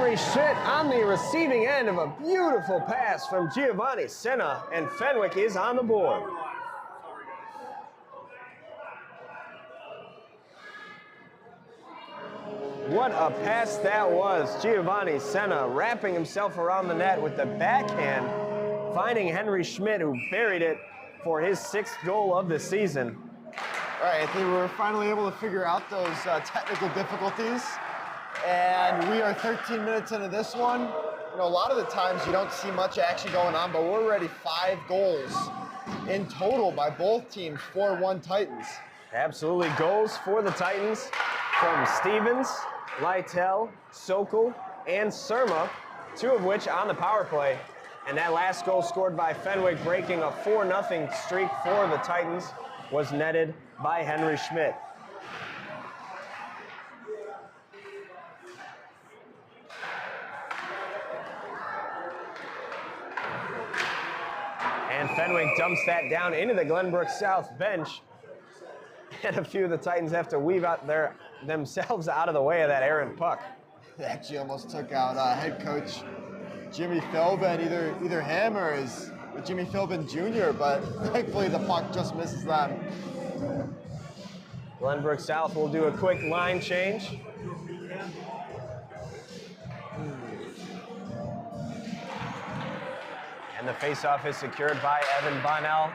Henry Schmidt on the receiving end of a beautiful pass from Giovanni Senna, and Fenwick is on the board. What a pass that was. Giovanni Senna wrapping himself around the net with the backhand, finding Henry Schmidt, who buried it for his 6th goal of the season. All right, Anthony, we were finally able to figure out those technical difficulties, and we are 13 minutes into this one. You know, a lot of the times you don't see much action going on, but we're already 5 goals in total by both teams, 4-1 Titans. Absolutely, goals for the Titans from Stevens, Lytle, Sokol, and Surma, 2 of which on the power play. And that last goal scored by Fenwick, breaking a 4-0 streak for the Titans, was netted by Henry Schmidt. And Fenwick dumps that down into the Glenbrook South bench. And a few of the Titans have to weave out themselves out of the way of that errant puck. They actually almost took out head coach Jimmy Philbin, either him or is Jimmy Philbin Jr., but thankfully the puck just misses them. Glenbrook South will do a quick line change. And the faceoff is secured by Evan Bonnell.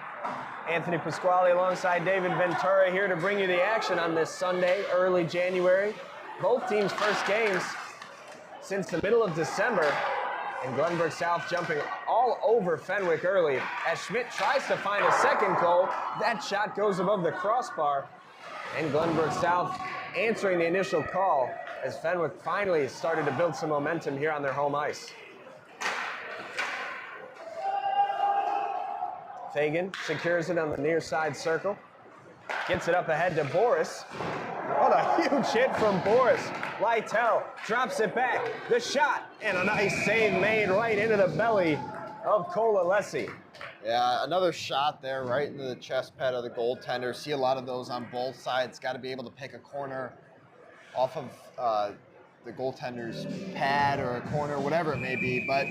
Anthony Pasquale alongside David Ventura here to bring you the action on this Sunday, early January. Both teams' first games since the middle of December. And Glenbrook South jumping all over Fenwick early as Schmidt tries to find a second goal. That shot goes above the crossbar. And Glenbrook South answering the initial call as Fenwick finally started to build some momentum here on their home ice. Fagan secures it on the near side circle. Gets it up ahead to Boris. What a huge hit from Boris. Lytle drops it back. The shot and a nice save made right into the belly of Cole Alessi. Yeah, another shot there right into the chest pad of the goaltender. See a lot of those on both sides. Got to be able to pick a corner off of the goaltender's pad or a corner, whatever it may be. But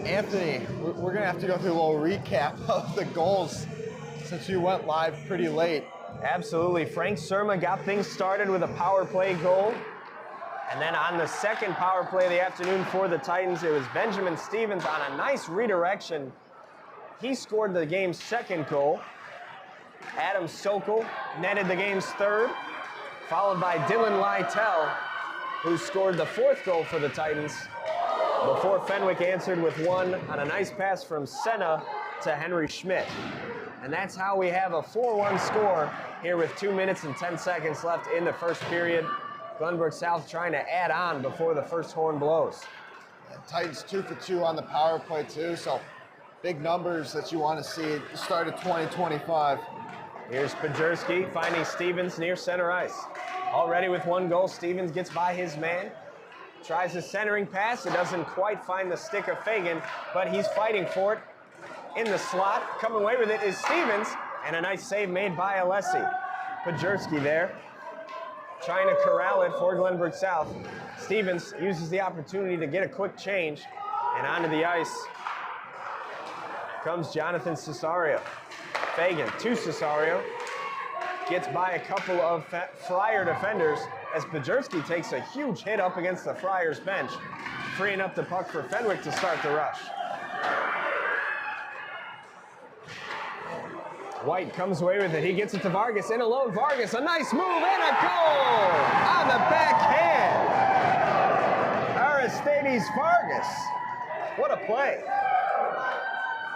Anthony, we're going to have to go through a little recap of the goals since we went live pretty late. Absolutely. Frank Surma got things started with a power play goal. And then on the second power play of the afternoon for the Titans, it was Benjamin Stevens on a nice redirection. He scored the game's 2nd goal. Adam Sokol netted the game's 3rd, followed by Dylan Lytle, who scored the 4th goal for the Titans, before Fenwick answered with one on a nice pass from Senna to Henry Schmidt. And that's how we have a 4-1 score here with 2 minutes and 10 seconds left in the first period. Glenbrook South trying to add on before the first horn blows. Titans 2 for 2 on the power play too, so big numbers that you want to see at the start of 2025. Here's Pajurski finding Stevens near center ice. Already with 1 goal, Stevens gets by his man. Tries a centering pass. It doesn't quite find the stick of Fagan, but he's fighting for it. In the slot, coming away with it is Stevens, and a nice save made by Alessi. Pajurski there, trying to corral it for Glenbrook South. Stevens uses the opportunity to get a quick change, and onto the ice comes Jonathan Cesario. Fagan to Cesario, gets by a couple of Friar defenders as Pajurski takes a huge hit up against the Friars bench, freeing up the puck for Fenwick to start the rush. White comes away with it. He gets it to Vargas in alone. Vargas, a nice move and a goal on the backhand. Aristides Vargas. What a play.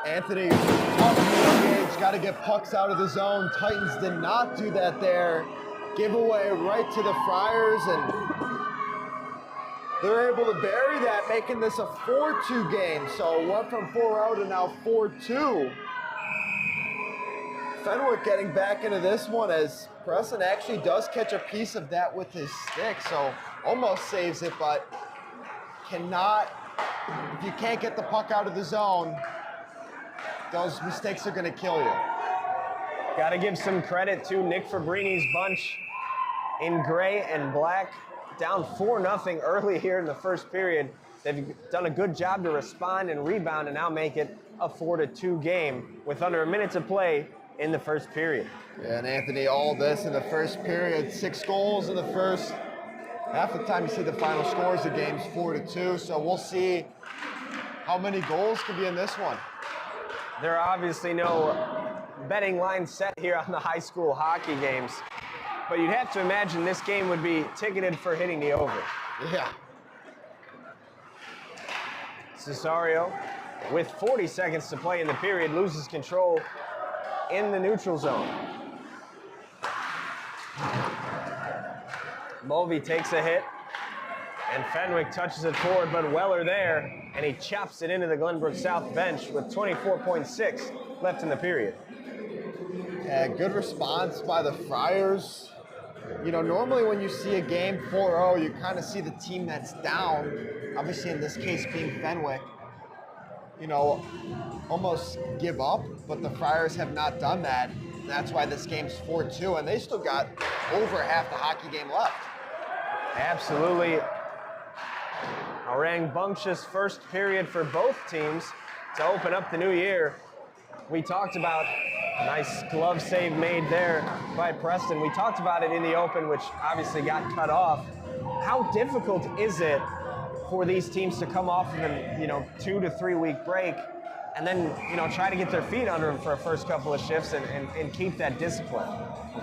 Anthony, tough engage, got to get pucks out of the zone. Titans did not do that there. Giveaway right to the Friars, and they're able to bury that, making this a 4-2 game. So went from 4-0 to now 4-2. Fenwick getting back into this one as Preston actually does catch a piece of that with his stick, so almost saves it, but cannot, if you can't get the puck out of the zone, those mistakes are going to kill you. Got to give some credit to Nick Fabrini's bunch in gray and black. down 4-0 early here in the first period. They've done a good job to respond and rebound and now make it a 4-2 game with under a minute to play in the first period. Yeah, and Anthony, all this in the first period, 6 goals in the first. Half the time you see the final scores, the game's 4-2, so we'll see how many goals could be in this one. There are obviously no betting lines set here on the high school hockey games, but you'd have to imagine this game would be ticketed for hitting the over. Yeah. Cesario, with 40 seconds to play in the period, loses control in the neutral zone. Mulvey takes a hit, and Fenwick touches it forward, but Weller there, and he chops it into the Glenbrook South bench with 24.6 left in the period. Yeah, good response by the Friars. You know, normally when you see a game 4-0, you kind of see the team that's down, obviously in this case being Fenwick, you know, almost give up, but the Friars have not done that. That's why this game's 4-2, and they still got over half the hockey game left. Absolutely. A rambunctious first period for both teams to open up the new year. We talked about a nice glove save made there by Preston. We talked about it in the open, which obviously got cut off. How difficult is it for these teams to come off of a 2 to 3 week break and then try to get their feet under them for a first couple of shifts and keep that discipline?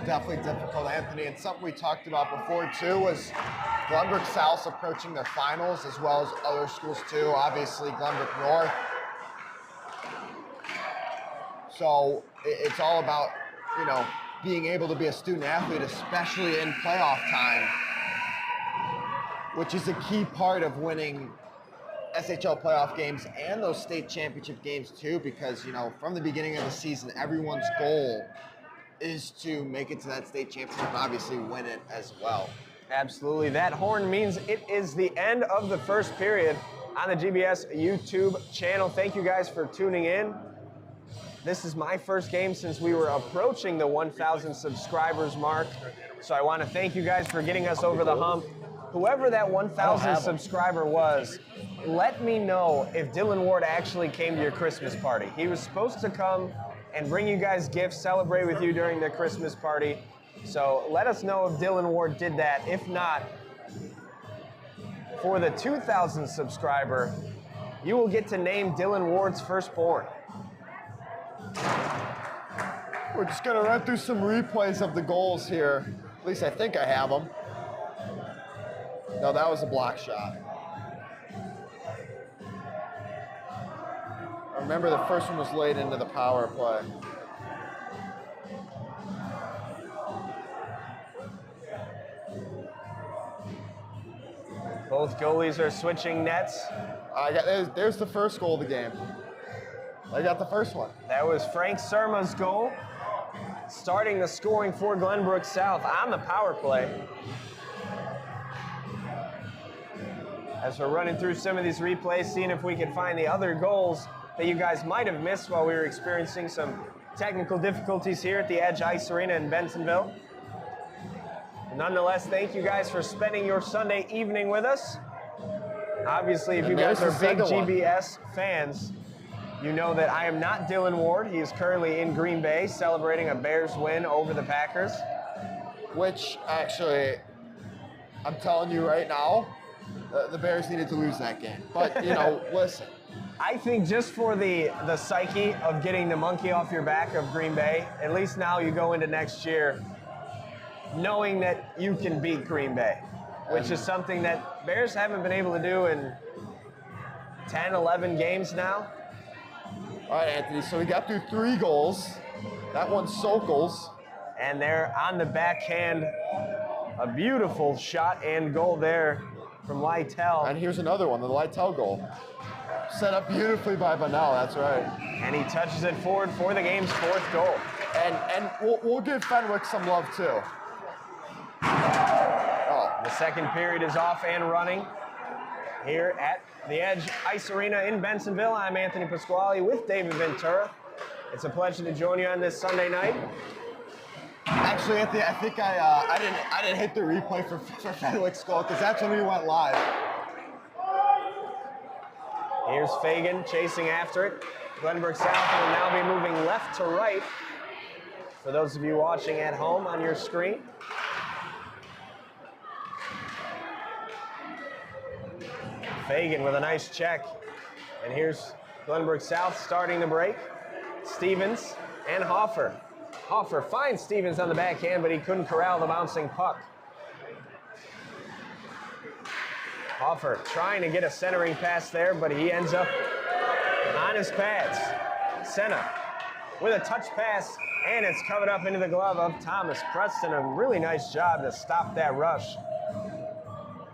Definitely difficult, Anthony, and something we talked about before too was Glenbrook South approaching their finals as well as other schools too, obviously Glenbrook North. So it's all about, being able to be a student athlete, especially in playoff time, which is a key part of winning SHL playoff games and those state championship games too, because, from the beginning of the season, everyone's goal is to make it to that state championship and obviously win it as well. Absolutely. That horn means it is the end of the first period on the GBS YouTube channel. Thank you guys for tuning in. This is my first game since we were approaching the 1,000 subscribers mark. So I want to thank you guys for getting us over the hump. Whoever that 1,000 subscriber was, let me know if Dylan Ward actually came to your Christmas party. He was supposed to come and bring you guys gifts, celebrate with you during the Christmas party. So let us know if Dylan Ward did that. If not, for the 2,000 subscriber, you will get to name Dylan Ward's firstborn. We're just going to run through some replays of the goals here. At least I think I have them. No, that was a block shot. I remember the first one was laid into the power play. Both goalies are switching nets. There's the first goal of the game. I got the first one. That was Frank Surma's goal, starting the scoring for Glenbrook South on the power play. As we're running through some of these replays, seeing if we can find the other goals that you guys might have missed while we were experiencing some technical difficulties here at the Edge Ice Arena in Bentonville. Nonetheless, thank you guys for spending your Sunday evening with us. Obviously, if you guys are big GBS fans, you know that I am not Dylan Ward. He is currently in Green Bay celebrating a Bears win over the Packers. Which, actually, I'm telling you right now, the Bears needed to lose that game. But, listen. I think just for the psyche of getting the monkey off your back of Green Bay, at least now you go into next year knowing that you can beat Green Bay, which is something that Bears haven't been able to do in 10, 11 games now. All right, Anthony, so we got through 3 goals. That one's Sokol's. And they're on the backhand. A beautiful shot and goal there from Lytle. And here's another one, the Lytle goal. Set up beautifully by Bunnell, that's right. And he touches it forward for the game's 4th goal. And we'll give Fenwick some love, too. Oh. The second period is off and running here at the Edge Ice Arena in Bentonville. I'm Anthony Pasquale with David Ventura. It's a pleasure to join you on this Sunday night. Actually, Anthony, I think I didn't hit the replay for Fenwick's goal because that's when we went live. Here's Fagan chasing after it. Glenbrook South will now be moving left to right. For those of you watching at home on your screen. Fagan with a nice check. And here's Glenbrook South starting to break. Stevens and Hoffer. Hoffer finds Stevens on the backhand, but he couldn't corral the bouncing puck. Hoffer trying to get a centering pass there, but he ends up on his pads. Senna with a touch pass, and it's covered up into the glove of Thomas Preston. A really nice job to stop that rush.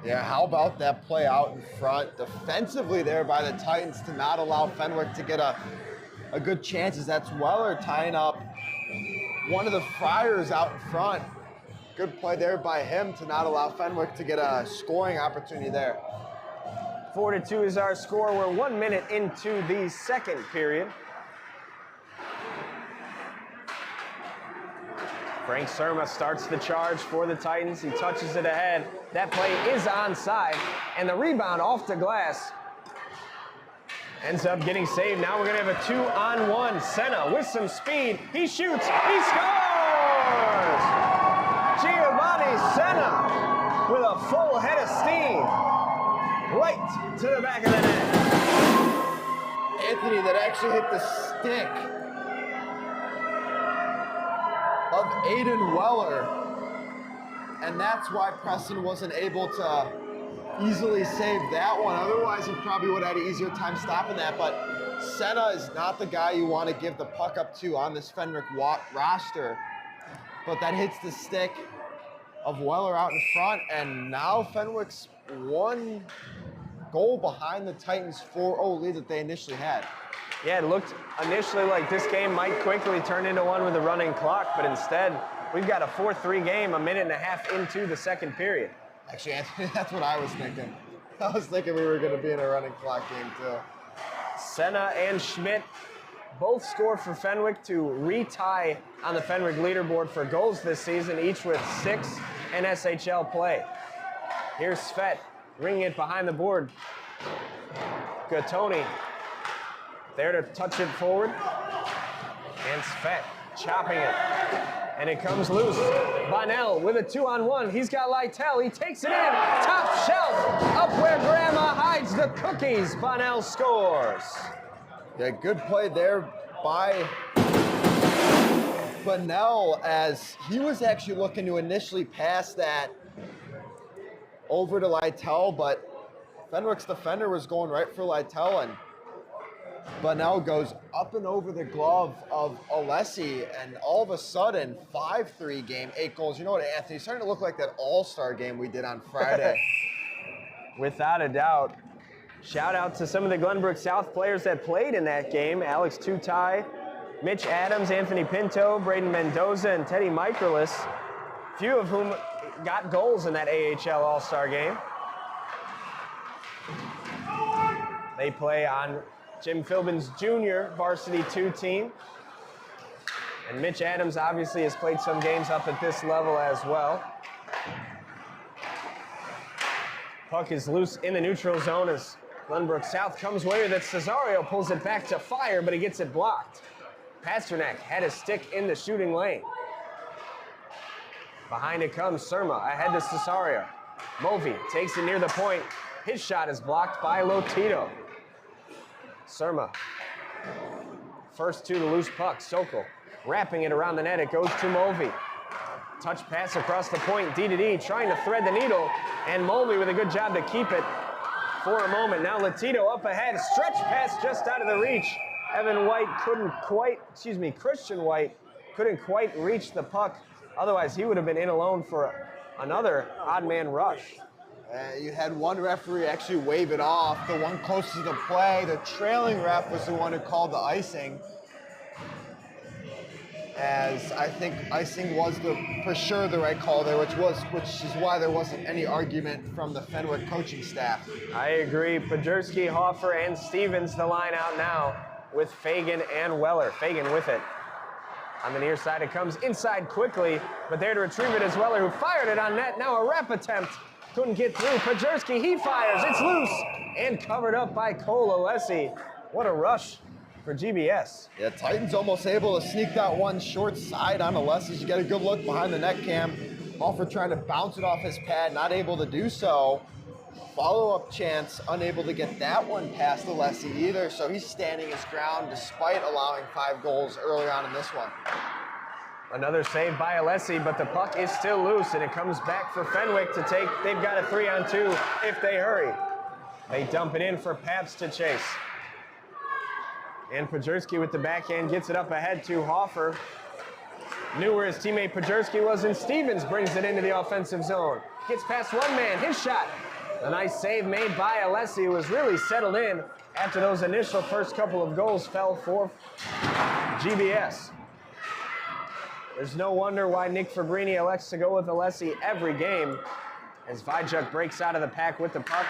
Yeah, how about that play out in front defensively there by the Titans to not allow Fenwick to get a good chances. That's Weller tying up one of the Friars out in front. Good play there by him to not allow Fenwick to get a scoring opportunity there. 4-2 is our score. We're 1 minute into the second period. Frank Surma starts the charge for the Titans. He touches it ahead. That play is onside, and the rebound off the glass ends up getting saved. Now we're going to have a 2-on-1. Senna with some speed. He shoots. He scores! Giovanni Senna with a full head of steam right to the back of the net. Anthony, that actually hit the stick of Aiden Weller, and that's why Preston wasn't able to easily save that one. Otherwise, he probably would have had an easier time stopping that, but Senna is not the guy you want to give the puck up to on this Fenwick roster, but that hits the stick of Weller out in front, and now Fenwick's 1 goal behind the Titans 4-0 lead that they initially had. Yeah, it looked initially like this game might quickly turn into one with a running clock, but instead, we've got a 4-3 game, 1.5 minutes into the second period. Actually, Anthony, that's what I was thinking. I was thinking we were going to be in a running clock game, too. Senna and Schmidt both score for Fenwick to retie on the Fenwick leaderboard for goals this season, each with 6 in SHL play. Here's Svet ringing it behind the board. Gattoni there to touch it forward. And Svet chopping it. And it comes loose. Bonnell with a 2-on-1. He's got Lytle. He takes it in. Top shelf. Up where Grandma hides the cookies. Bonnell scores. Yeah, good play there by Bonnell, as he was actually looking to initially pass that over to Lytle, but Fenwick's defender was going right for Lytle, and Bonnell goes up and over the glove of Alessi, and all of a sudden, 5-3 game, 8 goals. You know what, Anthony? It's starting to look like that all-star game we did on Friday. Without a doubt. Shout out to some of the Glenbrook South players that played in that game. Alex Tutai, Mitch Adams, Anthony Pinto, Braden Mendoza, and Teddy Michaelis. Few of whom got goals in that AHL All-Star game. They play on Jim Philbin's Jr. Varsity 2 team. And Mitch Adams obviously has played some games up at this level as well. Puck is loose in the neutral zone as Glenbrook South comes away with it. Cesario pulls it back to fire, but he gets it blocked. Pasternak had his stick in the shooting lane. Behind it comes Surma, ahead to Cesario. Movi takes it near the point. His shot is blocked by Lotito. Surma, first to the loose puck. Sokol wrapping it around the net. It goes to Movi. Touch pass across the point. D-to-D trying to thread the needle. And Mulvey with a good job to keep it for a moment. Now Lotito up ahead. Stretch pass just out of the reach. Christian White couldn't quite reach the puck. Otherwise, he would have been in alone for another odd man rush. You had one referee actually wave it off. The one closest to the play, the trailing ref, was the one who called the icing. As I think icing was for sure the right call there, which is why there wasn't any argument from the Fenwick coaching staff. I agree. Pajerski, Hoffer, and Stevens the line out now with Fagan and Weller. Fagan with it. On the near side, it comes inside quickly, but there to retrieve it is Weller, who fired it on net. Now a rep attempt. Couldn't get through. Pajerski, he fires. It's loose and covered up by Cole Alessi. What a rush for GBS. Yeah, Titans almost able to sneak that one short side on Alessi. You get a good look behind the net cam. Alford trying to bounce it off his pad, not able to do so. Follow-up chance, unable to get that one past Alessi either, so he's standing his ground despite allowing 5 goals early on in this one. Another save by Alessi, but the puck is still loose, and it comes back for Fenwick to take. They've got a 3-on-2 if they hurry. They dump it in for Pabst to chase. And Pajerski with the backhand gets it up ahead to Hoffer. Knew where his teammate Pajerski was, and Stevens brings it into the offensive zone. Gets past one man, his shot. A nice save made by Alessi, who was really settled in after those initial first couple of goals fell for GBS. There's no wonder why Nick Fabrini elects to go with Alessi every game, as Vajuk breaks out of the pack with the puck,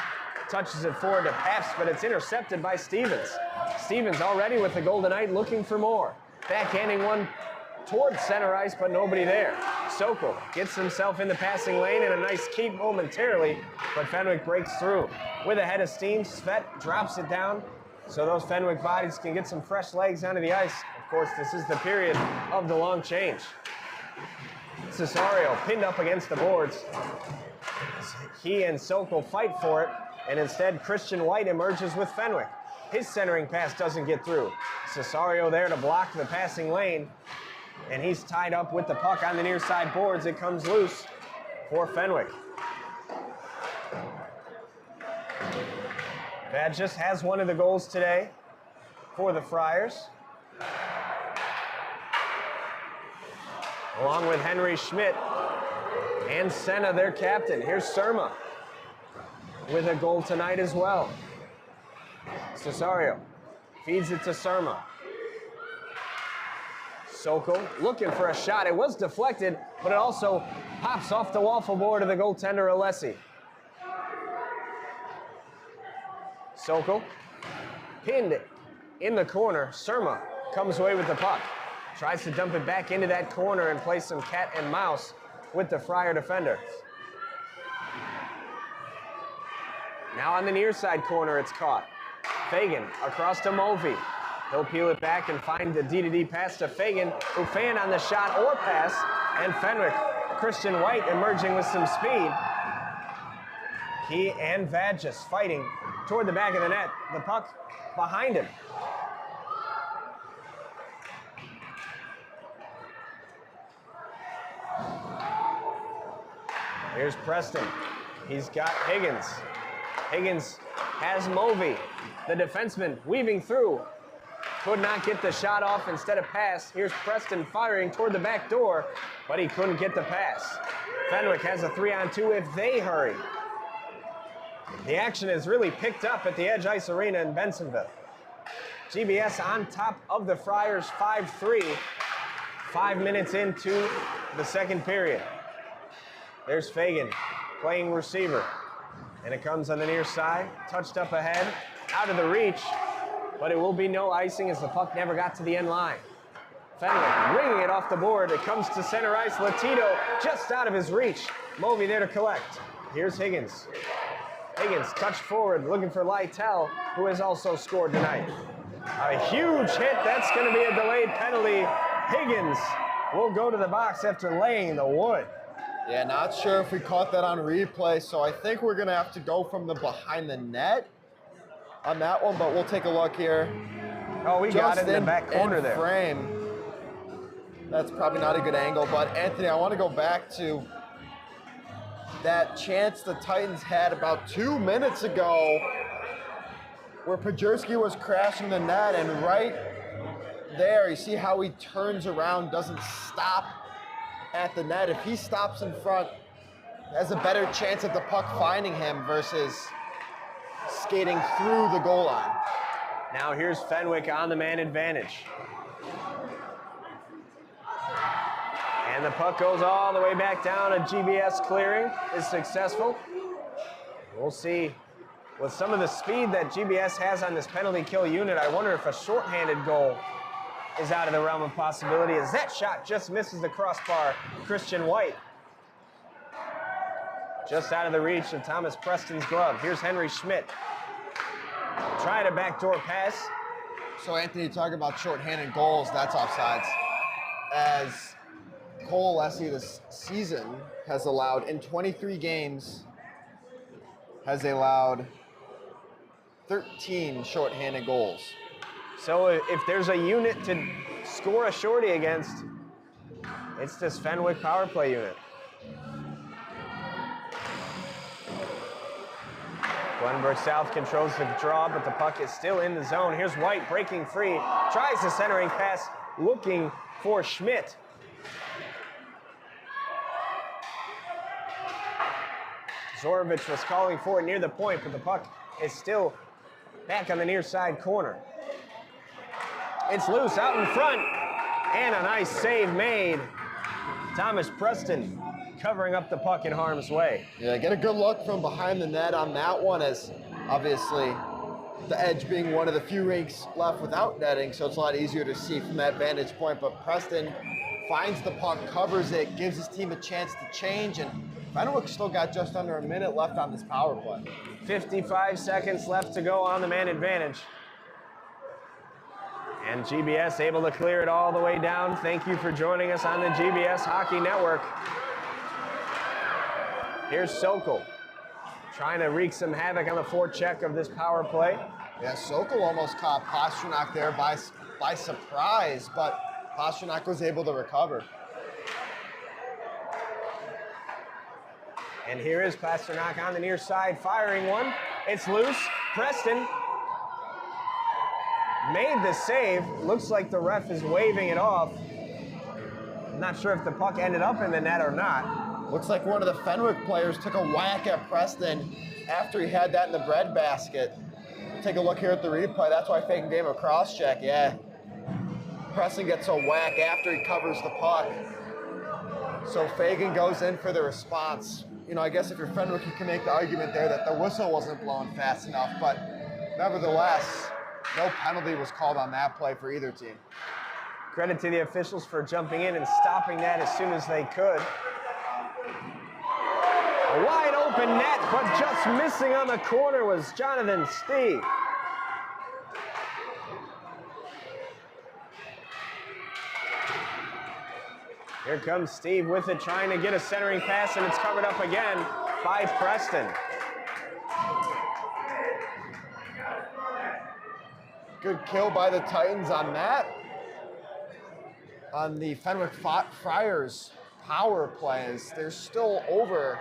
touches it forward to Pabst, but it's intercepted by Stevens. Stevens already with the Golden Knight looking for more. Backhanding one towards center ice, but nobody there. Sokol gets himself in the passing lane and a nice keep momentarily, but Fenwick breaks through. With a head of steam, Svet drops it down so those Fenwick bodies can get some fresh legs onto the ice. Of course, this is the period of the long change. Cesario pinned up against the boards. He and Sokol fight for it, and instead Christian White emerges with Fenwick. His centering pass doesn't get through. Cesario there to block the passing lane, and he's tied up with the puck on the near side boards. It comes loose for Fenwick. That just has one of the goals today for the Friars. Along with Henry Schmidt and Senna, their captain. Here's Surma with a goal tonight as well. Cesario feeds it to Surma. Sokol looking for a shot. It was deflected, but it also pops off the waffle board of the goaltender Alessi. Sokol pinned in the corner. Surma comes away with the puck. Tries to dump it back into that corner and play some cat and mouse with the Friar defender. Now on the near side corner, it's caught. Fagan across to Mulvey. He'll peel it back and find the D-to-D pass to Fagan, who fanned on the shot or pass, and Fenwick, Christian White emerging with some speed. He and Vadgis fighting toward the back of the net. The puck behind him. Here's Preston. He's got Higgins. Higgins has Mulvey, the defenseman, weaving through. Could not get the shot off, instead of pass. Here's Preston firing toward the back door, but he couldn't get the pass. Fenwick has a 3-on-2 if they hurry. The action is really picked up at the Edge Ice Arena in Bensonville. GBS on top of the Friars 5-3, 5 minutes into the second period. There's Fagan playing receiver, and it comes on the near side, touched up ahead, out of the reach, but it will be no icing as the puck never got to the end line. Fenwick ringing it off the board. It comes to center ice. Latito just out of his reach. Mulvey there to collect. Here's Higgins. Higgins touched forward, looking for Lytle, who has also scored tonight. A huge hit. That's going to be a delayed penalty. Higgins will go to the box after laying the wood. Yeah, not sure if we caught that on replay, so I think we're going to have to go from the behind the net on that one, but we'll take a look here. Oh, we got it in the back corner there. Frame. That's probably not a good angle, but Anthony, I want to go back to that chance the Titans had about 2 minutes ago where Pajerski was crashing the net, and right there, you see how he turns around, doesn't stop at the net. If he stops in front, has a better chance of the puck finding him versus skating through the goal line. Now here's Fenwick on the man advantage. And the puck goes all the way back down. A GBS clearing is successful. We'll see. With some of the speed that GBS has on this penalty kill unit, I wonder if a shorthanded goal is out of the realm of possibility as that shot just misses the crossbar. Christian White. Just out of the reach of Thomas Preston's glove. Here's Henry Schmidt. Trying a backdoor pass. So Anthony, talking about shorthanded goals, that's offsides. As Coalesce this season has allowed, in 23 games, has allowed 13 shorthanded goals. So if there's a unit to score a shorty against, it's this Fenwick power play unit. Glenbrook South controls the draw, but the puck is still in the zone. Here's White breaking free, tries the centering pass, looking for Schmidt. Zorovich was calling for it near the point, but the puck is still back on the near side corner. It's loose out in front, and a nice save made. Thomas Preston covering up the puck in harm's way. Yeah, get a good look from behind the net on that one, as obviously the edge being one of the few rinks left without netting, so it's a lot easier to see from that vantage point. But Preston finds the puck, covers it, gives his team a chance to change, and Fenwick still got just under a minute left on this power play. 55 seconds left to go on the man advantage. And GBS able to clear it all the way down. Thank you for joining us on the GBS Hockey Network. Here's Sokol trying to wreak some havoc on the forecheck of this power play. Yeah, Sokol almost caught Pasternak there by surprise, but Pasternak was able to recover. And here is Pasternak on the near side firing one. It's loose. Preston made the save. Looks like the ref is waving it off. I'm not sure if the puck ended up in the net or not. Looks like one of the Fenwick players took a whack at Preston after he had that in the breadbasket. Take a look here at the replay. That's why Fagan gave him a cross check. Yeah. Preston gets a whack after he covers the puck. So Fagan goes in for the response. You know, I guess if you're Fenwick, you can make the argument there that the whistle wasn't blown fast enough, but nevertheless, no penalty was called on that play for either team. Credit to the officials for jumping in and stopping that as soon as they could. A wide open net, but just missing on the corner was Jonathan Steve. Here comes Steve with it, trying to get a centering pass, and it's covered up again by Preston. Good kill by the Titans on that. On the Fenwick Friars power plays, there's still over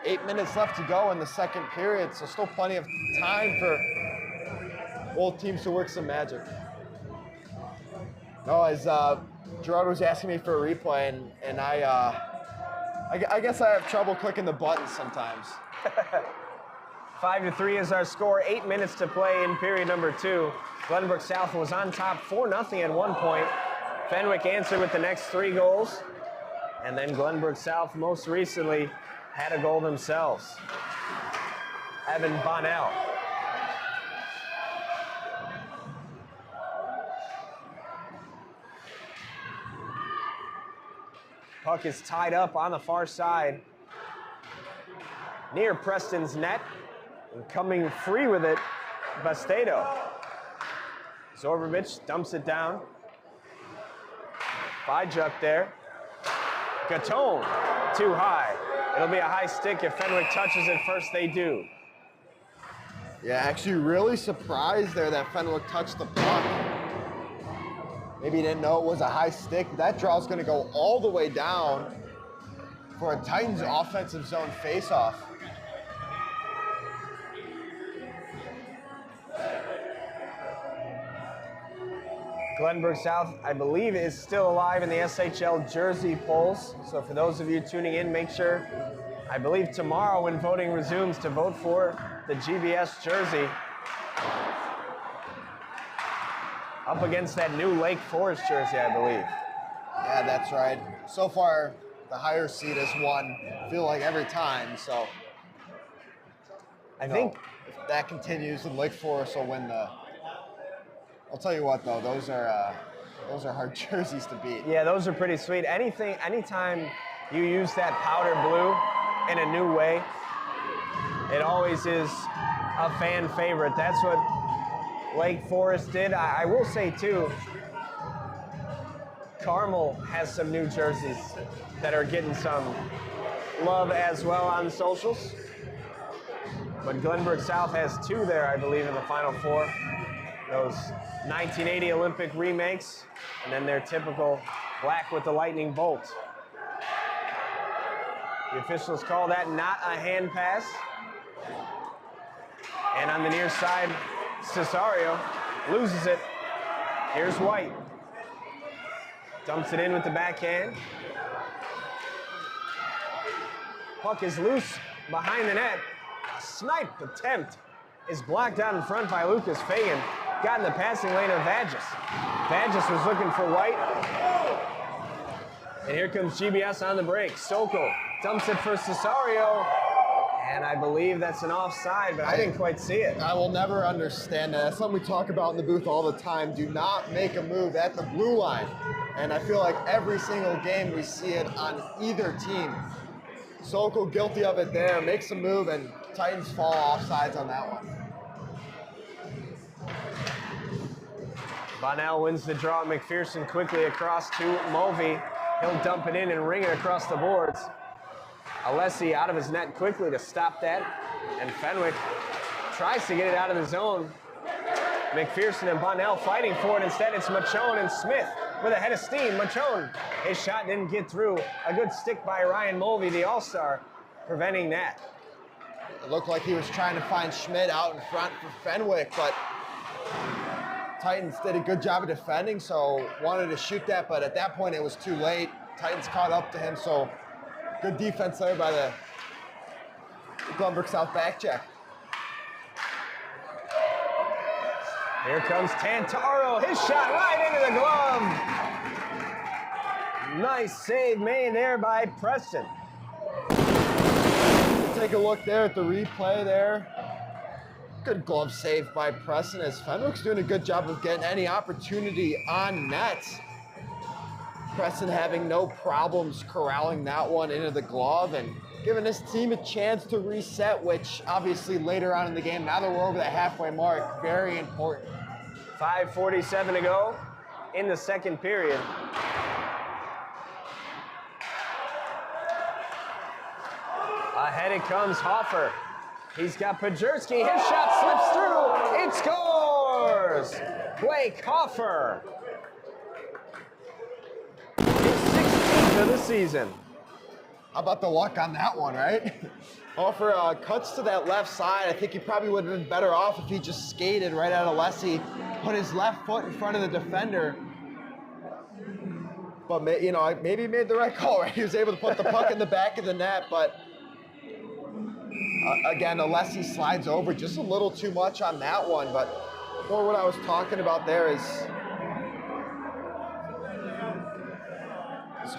8 minutes left to go in the second period, so still plenty of time for both teams to work some magic. No, as Gerard was asking me for a replay, and I guess I have trouble clicking the buttons sometimes. 5-3 is our score. 8 minutes to play in period number 2. Glenbrook South was on top 4-0 at one point. Fenwick answered with the next 3 goals. And then Glenbrook South most recently had a goal themselves. Evan Bonnell. Puck is tied up on the far side near Preston's net. And coming free with it, Bastedo. Zorovich dumps it down. Bajuk there. Gatone, too high. It'll be a high stick if Fenwick touches it first. They do. Yeah, actually really surprised there that Fenwick touched the puck. Maybe he didn't know it was a high stick. That draw is going to go all the way down for a Titans offensive zone faceoff. Glenbrook South, I believe, is still alive in the SHL jersey polls. So for those of you tuning in, make sure, I believe tomorrow when voting resumes, to vote for the GBS jersey. Up against that new Lake Forest jersey, I believe. Yeah, that's right. So far, the higher seed has won, I feel like every time, so. I think if that continues, then Lake Forest will win the. I'll tell you what, though, those are Those are hard jerseys to beat. Yeah, those are pretty sweet. Anytime you use that powder blue in a new way, it always is a fan favorite. That's what Lake Forest did. I will say too, Carmel has some new jerseys that are getting some love as well on socials. But Glenbrook South has 2 there, I believe, in the Final Four. Those 1980 Olympic remakes, and then their typical black with the lightning bolt. The officials call that not a hand pass. And on the near side, Cesario loses it. Here's White. Dumps it in with the backhand. Puck is loose behind the net. A snipe attempt is blocked out in front by Lucas Fagan. Got in the passing lane of Vagis. Vagis was looking for White. And here comes GBS on the break. Sokol dumps it for Cesario. And I believe that's an offside, but I didn't quite see it. I will never understand that. That's something we talk about in the booth all the time. Do not make a move at the blue line. And I feel like every single game we see it on either team. Sokol guilty of it there, makes a move, and Titans fall offsides on that one. Bonnell wins the draw. McPherson quickly across to Mulvey. He'll dump it in and ring it across the boards. Alessi out of his net quickly to stop that. And Fenwick tries to get it out of the zone. McPherson and Bonnell fighting for it. Instead, it's Machone and Smith with a head of steam. Machone, his shot didn't get through. A good stick by Ryan Mulvey, the all-star, preventing that. It looked like he was trying to find Schmidt out in front for Fenwick, but Titans did a good job of defending, so wanted to shoot that, but at that point it was too late. Titans caught up to him, so good defense there by the Glenbrook South back check. Here comes Tantaro, his shot right into the glove. Nice save made there by Preston. Take a look there at the replay there. Good glove save by Preston as Fenwick's doing a good job of getting any opportunity on net. Preston having no problems corralling that one into the glove and giving his team a chance to reset, which obviously later on in the game, now that we're over the halfway mark, very important. 5:47 to go in the second period. Ahead it comes Hoffer. He's got Pajerski. His shot slips through. It scores! Blake Hoffer. His 16th of the season. How about the luck on that one, right? Hoffer cuts to that left side. I think he probably would have been better off if he just skated right out of Alessi, put his left foot in front of the defender. But maybe he made the right call, right? He was able to put the puck in the back of the net, but again, Alessi slides over just a little too much on that one. But more what I was talking about there is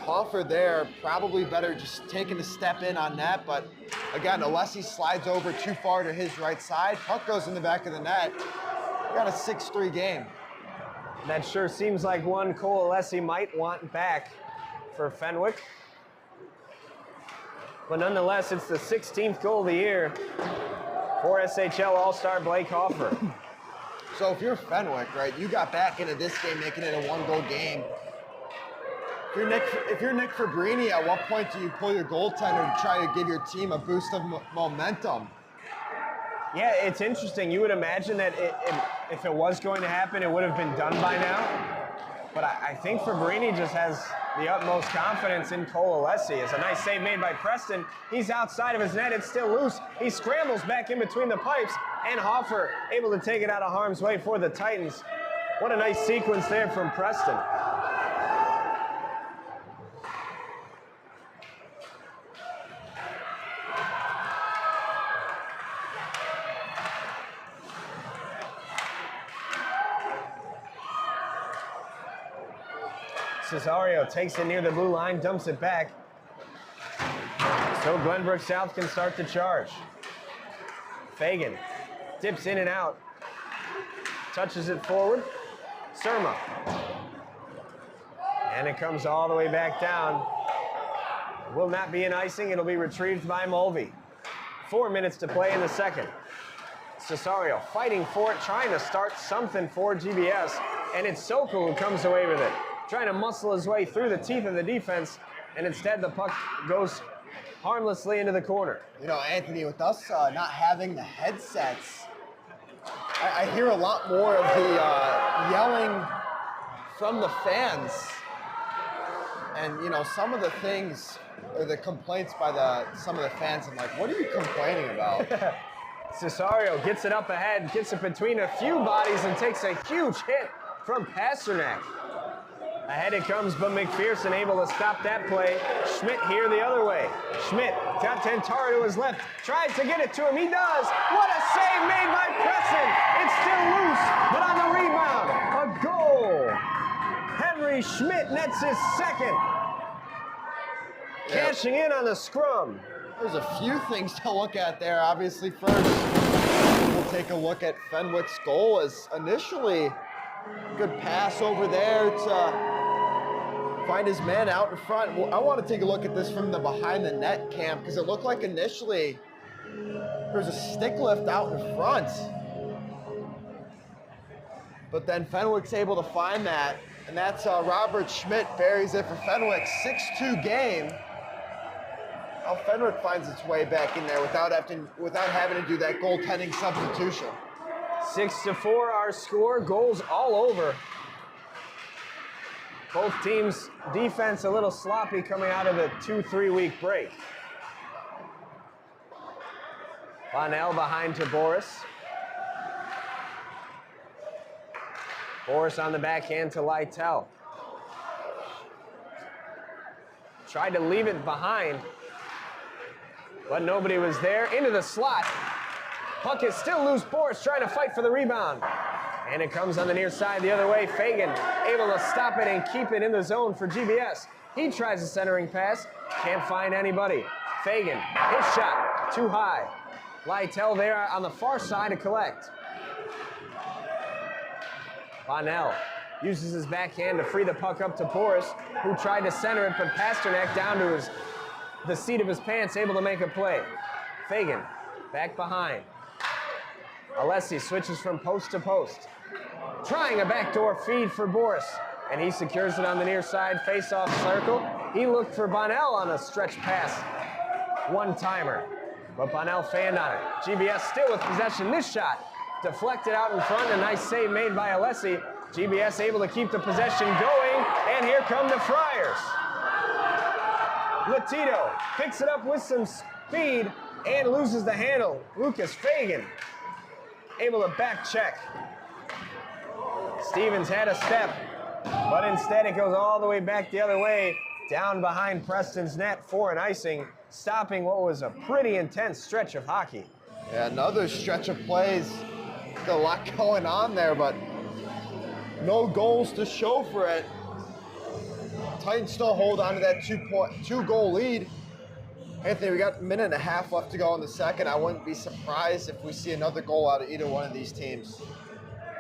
Hoffer there, probably better just taking a step in on that. But again, Alessi slides over too far to his right side. Puck goes in the back of the net. We got a 6-3 game. That sure seems like one Cole Alessi might want back for Fenwick. But nonetheless, it's the 16th goal of the year for SHL All-Star Blake Hoffer. So if you're Fenwick, right, you got back into this game making it a 1-goal game. If you're Nick Fabrini, at what point do you pull your goaltender to try to give your team a boost of momentum? Yeah, it's interesting. You would imagine that if it was going to happen, it would have been done by now. But I think Fabrini just has the utmost confidence in Cole Alessi. It's a nice save made by Preston. He's outside of his net. It's still loose. He scrambles back in between the pipes, and Hoffer able to take it out of harm's way for the Titans. What a nice sequence there from Preston. Cesario takes it near the blue line, dumps it back. So Glenbrook South can start the charge. Fagan dips in and out. Touches it forward. Surma. And it comes all the way back down. Will not be an icing. It'll be retrieved by Mulvey. 4 minutes to play in the second. Cesario fighting for it, trying to start something for GBS. And it's Soko who comes away with it. Trying to muscle his way through the teeth of the defense. And instead the puck goes harmlessly into the corner. You know, Anthony, with us not having the headsets, I hear a lot more of the yelling from the fans. And, you know, some of the things, or the complaints by some of the fans, I'm like, what are you complaining about? Cesario gets it up ahead, gets it between a few bodies, and takes a huge hit from Pasternak. Ahead it comes, but McPherson able to stop that play. Schmidt here the other way. Schmidt got Tantara to his left, tries to get it to him. He does. What a save made by Preston. It's still loose, but on the rebound, a goal. Henry Schmidt nets his second. Cashing in on the scrum. There's a few things to look at there. Obviously, first, we'll take a look at Fenwick's goal. As initially, good pass over there to find his man out in front. Well, I want to take a look at this from the behind the net cam, because it looked like initially there was a stick lift out in front. But then Fenwick's able to find that, and that's Robert Schmidt buries it for Fenwick. 6-2 game. How Fenwick finds its way back in there without having to do that goaltending substitution. 6-4 our score. Goals all over. Both teams' defense a little sloppy coming out of the 2-3 week break. Bonnell behind to Boris. Boris on the backhand to Lytle. Tried to leave it behind, but nobody was there. Into the slot. Puck is still loose. Boris trying to fight for the rebound. And it comes on the near side the other way. Fagan able to stop it and keep it in the zone for GBS. He tries a centering pass. Can't find anybody. Fagan, his shot, too high. Lytle there on the far side to collect. Bonnell uses his backhand to free the puck up to Boris, who tried to center it, but Pasternak down to the seat of his pants, able to make a play. Fagan, back behind. Alessi switches from post to post. Trying a backdoor feed for Boris, and he secures it on the near side, face-off circle. He looked for Bonnell on a stretch pass. One-timer, but Bonnell fanned on it. GBS still with possession. This shot deflected out in front. A nice save made by Alessi. GBS able to keep the possession going, and here come the Friars. Latito picks it up with some speed and loses the handle. Lucas Fagan able to back check. Stevens had a step, but instead it goes all the way back the other way, down behind Preston's net for an icing, stopping what was a pretty intense stretch of hockey. Yeah, another stretch of plays. Still a lot going on there, but no goals to show for it. Titans still hold on to that two-goal lead. Anthony, we got a minute and a half left to go in the second. I wouldn't be surprised if we see another goal out of either one of these teams.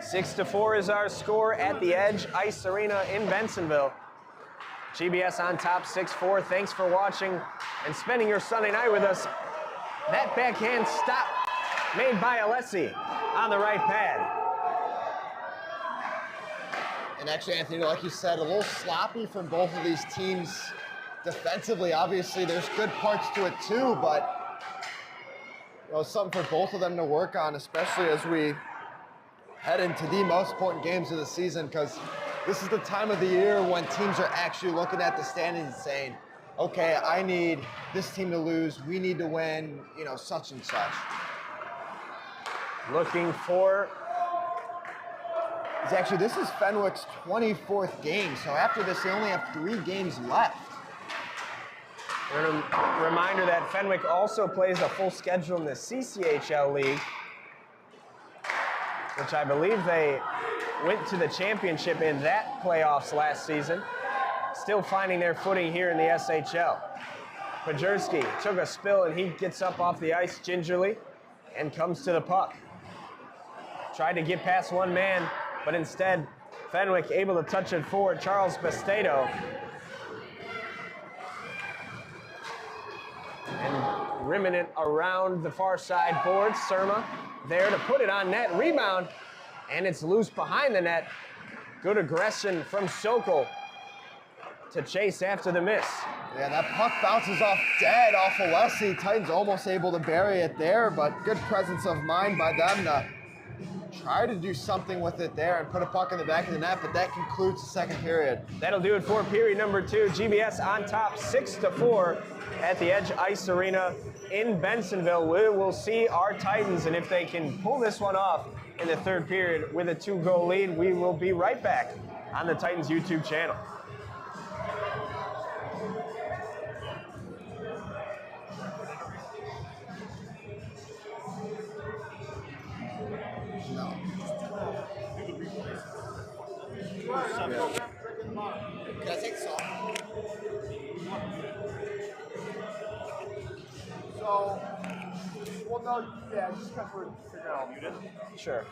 6-4 is our score at the Edge Ice Arena in Bensenville. GBS on top, 6-4. Thanks for watching and spending your Sunday night with us. That backhand stop made by Alessi on the right pad. And actually, Anthony, like you said, a little sloppy from both of these teams defensively. Obviously, there's good parts to it too, but you know, something for both of them to work on, especially as we head into the most important games of the season, because this is the time of the year when teams are actually looking at the standings and saying, okay, I need this team to lose, we need to win, you know, such and such. Looking for... Actually, this is Fenwick's 24th game, so after this, they only have 3 games left. And a reminder that Fenwick also plays a full schedule in the CCHL League, which I believe they went to the championship in that playoffs last season. Still finding their footing here in the SHL. Pajerski took a spill and he gets up off the ice gingerly and comes to the puck. Tried to get past one man, but instead Fenwick able to touch it forward. Charles Bastedo. And rimming it around the far side board. Surma there to put it on net. Rebound. And it's loose behind the net. Good aggression from Sokol to chase after the miss. Yeah, that puck bounces off dead off of Wesley. Titans almost able to bury it there, but good presence of mind by them to try to do something with it there and put a puck in the back of the net, but that concludes the second period. That'll do it for period number 2. GBS on top 6-4 at the Edge Ice Arena in Bensonville. We will see our Titans, and if they can pull this one off in the third period with a 2-goal lead, we will be right back on the Titans YouTube channel. Can I take this off? So, well, no, yeah, just because we're figuring out muted. Sure.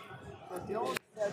But the only that,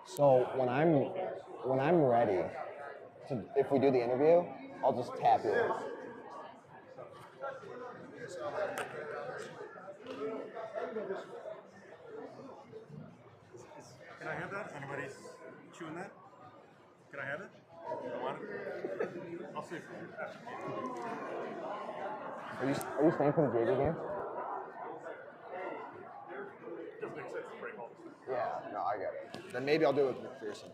So when I'm ready to, if we do the interview, I'll just tap you. Can I have that? Anybody's chewing that? Can I have it? I want it. I'll see. Are you staying for the JV game? It doesn't make sense to break all this. Yeah, no, I get it. Then maybe I'll do it with McPherson.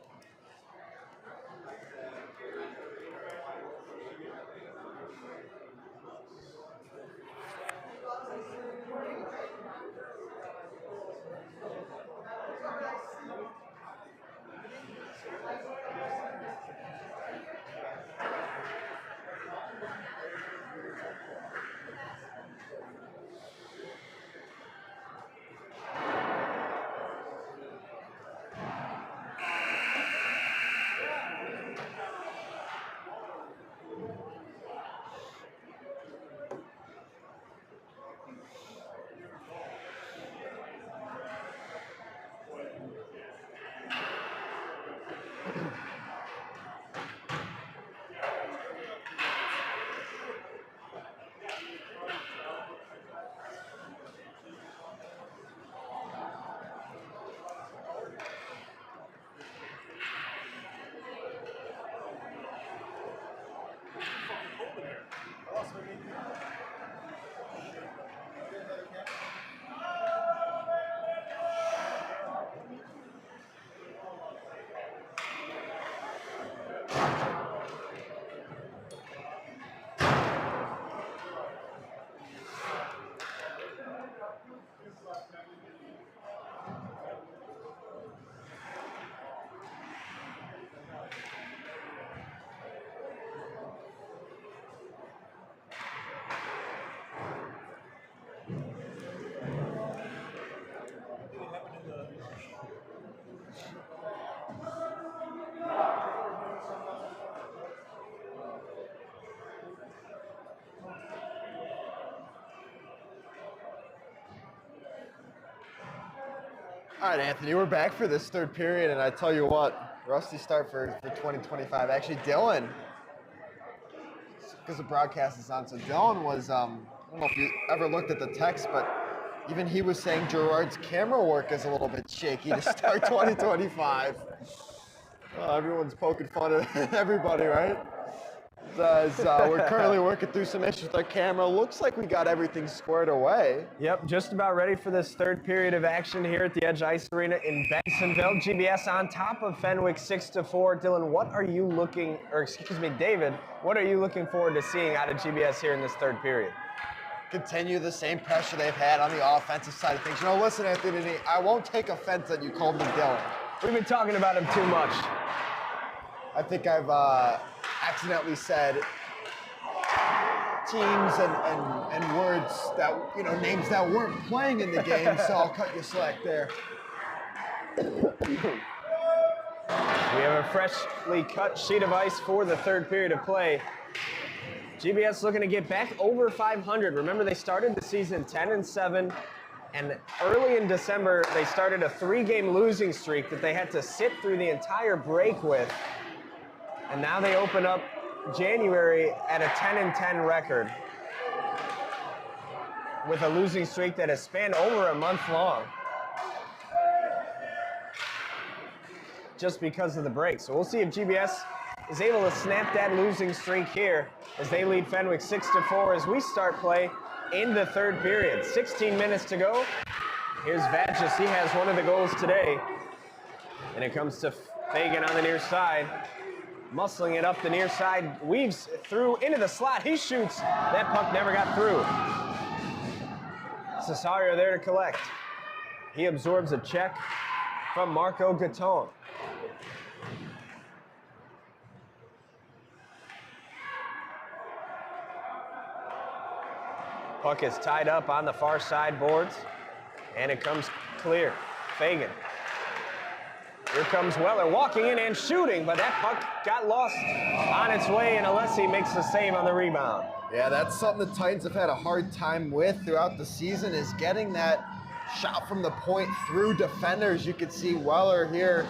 All right, Anthony, we're back for this third period, and I tell you what, rusty start for 2025. Actually, Dylan, because the broadcast is on, so Dylan was, I don't know if you ever looked at the text, but even he was saying Gerard's camera work is a little bit shaky to start 2025. Everyone's poking fun at everybody, right? We're currently working through some issues with our camera. Looks like we got everything squared away. Yep, just about ready for this third period of action here at the Edge Ice Arena in Bensenville. GBS on top of Fenwick 6-4. Dylan, what are you looking, or excuse me, David, what are you looking forward to seeing out of GBS here in this third period? Continue the same pressure they've had on the offensive side of things. You know, listen, Anthony, I won't take offense that you called me Dylan. We've been talking about him too much. I think I've accidentally said teams and words that, you know, names that weren't playing in the game, so I'll cut you slack there. We have a freshly cut sheet of ice for the third period of play. GBS looking to get back over 500. Remember, they started the season 10-7, and early in December, they started a 3-game losing streak that they had to sit through the entire break with. And now they open up January at a 10-10 record with a losing streak that has spanned over a month long, just because of the break. So we'll see if GBS is able to snap that losing streak here as they lead Fenwick 6-4 as we start play in the third period. 16 minutes to go. Here's Vadgis. He has one of the goals today. And it comes to Fagan on the near side. Muscling it up the near side, weaves through into the slot. He shoots. That puck never got through. Cesario there to collect. He absorbs a check from Marco Gatton. Puck is tied up on the far side boards, and it comes clear. Fagan. Here comes Weller walking in and shooting, but that puck got lost on its way, and Alessi makes the save on the rebound. Yeah, that's something the Titans have had a hard time with throughout the season, is getting that shot from the point through defenders. You could see Weller here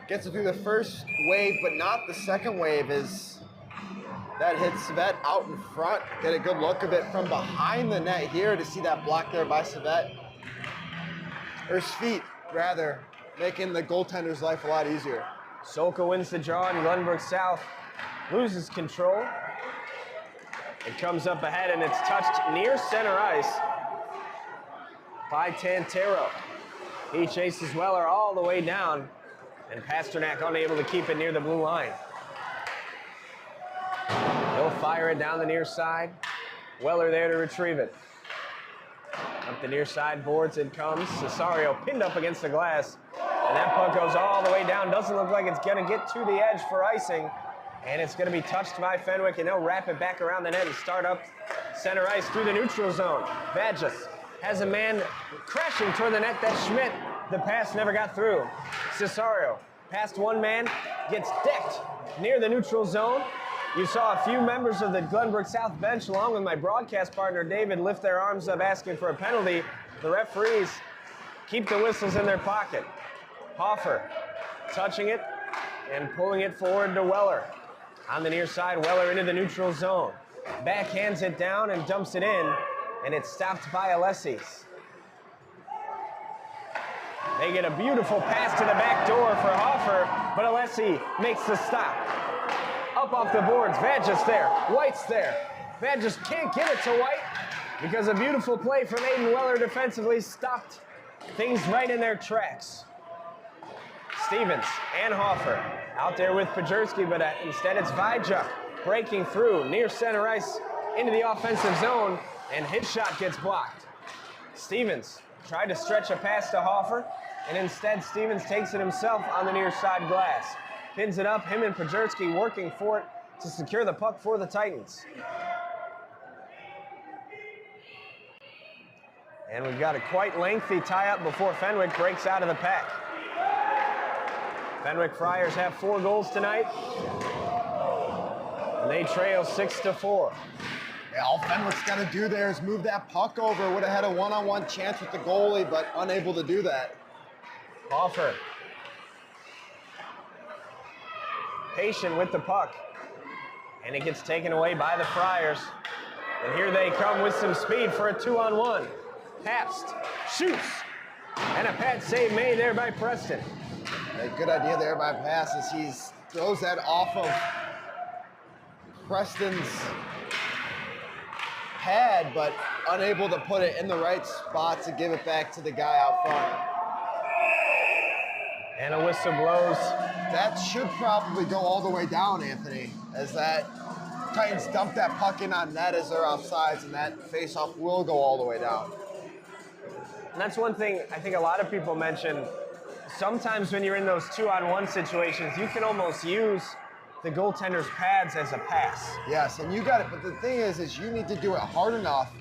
Gets it through the first wave, but not the second wave, as that hits Svet out in front. Get a good look of it from behind the net here to see that block there by Svet. Or Svet, rather, making the goaltender's life a lot easier. Sokol wins the draw, and Glenbrook South loses control. It comes up ahead, and it's touched near center ice by Tantero. He chases Weller all the way down, and Pasternak unable to keep it near the blue line. He'll fire it down the near side. Weller there to retrieve it. Up the near side boards it comes. Cesario pinned up against the glass. And that puck goes all the way down. Doesn't look like it's going to get to the edge for icing. And it's going to be touched by Fenwick, and they'll wrap it back around the net and start up center ice through the neutral zone. Vadjas has a man crashing toward the net. That's Schmidt. The pass never got through. Cesario past one man, gets decked near the neutral zone. You saw a few members of the Glenbrook South bench, along with my broadcast partner David, lift their arms up asking for a penalty. The referees keep the whistles in their pocket. Hoffer touching it and pulling it forward to Weller. On the near side, Weller into the neutral zone. Backhands it down and dumps it in, and it's stopped by Alessis. They get a beautiful pass to the back door for Hoffer, but Alessi makes the stop. Up off the boards, Vadjas there, White's there. Vadjas can't get it to White because a beautiful play from Aiden Weller defensively stopped things right in their tracks. Stevens and Hoffer out there with Pajerski, but instead it's Vajak breaking through near center ice into the offensive zone, and his shot gets blocked. Stevens tried to stretch a pass to Hoffer, and instead Stevens takes it himself on the near side glass. Pins it up, him and Pajerski working for it to secure the puck for the Titans. And we've got a quite lengthy tie-up before Fenwick breaks out of the pack. Fenwick Friars have 4 goals tonight, and they trail 6-4. Yeah, all Fenwick's got to do there is move that puck over. Would have had a one-on-one chance with the goalie, but unable to do that. Hoffer patient with the puck, and it gets taken away by the Friars. And here they come with some speed for a 2-on-1. Pabst shoots, and a pad save made there by Preston. A good idea there by Pass as he throws that off of Preston's pad, but unable to put it in the right spot to give it back to the guy out front. And a whistle blows. That should probably go all the way down, Anthony, as that Titans dump that puck in on net as they're offsides, and that faceoff will go all the way down. And that's one thing I think a lot of people mention. Sometimes when you're in those 2-on-1 situations, you can almost use the goaltender's pads as a pass. Yes, and you got it, but the thing is you need to do it hard enough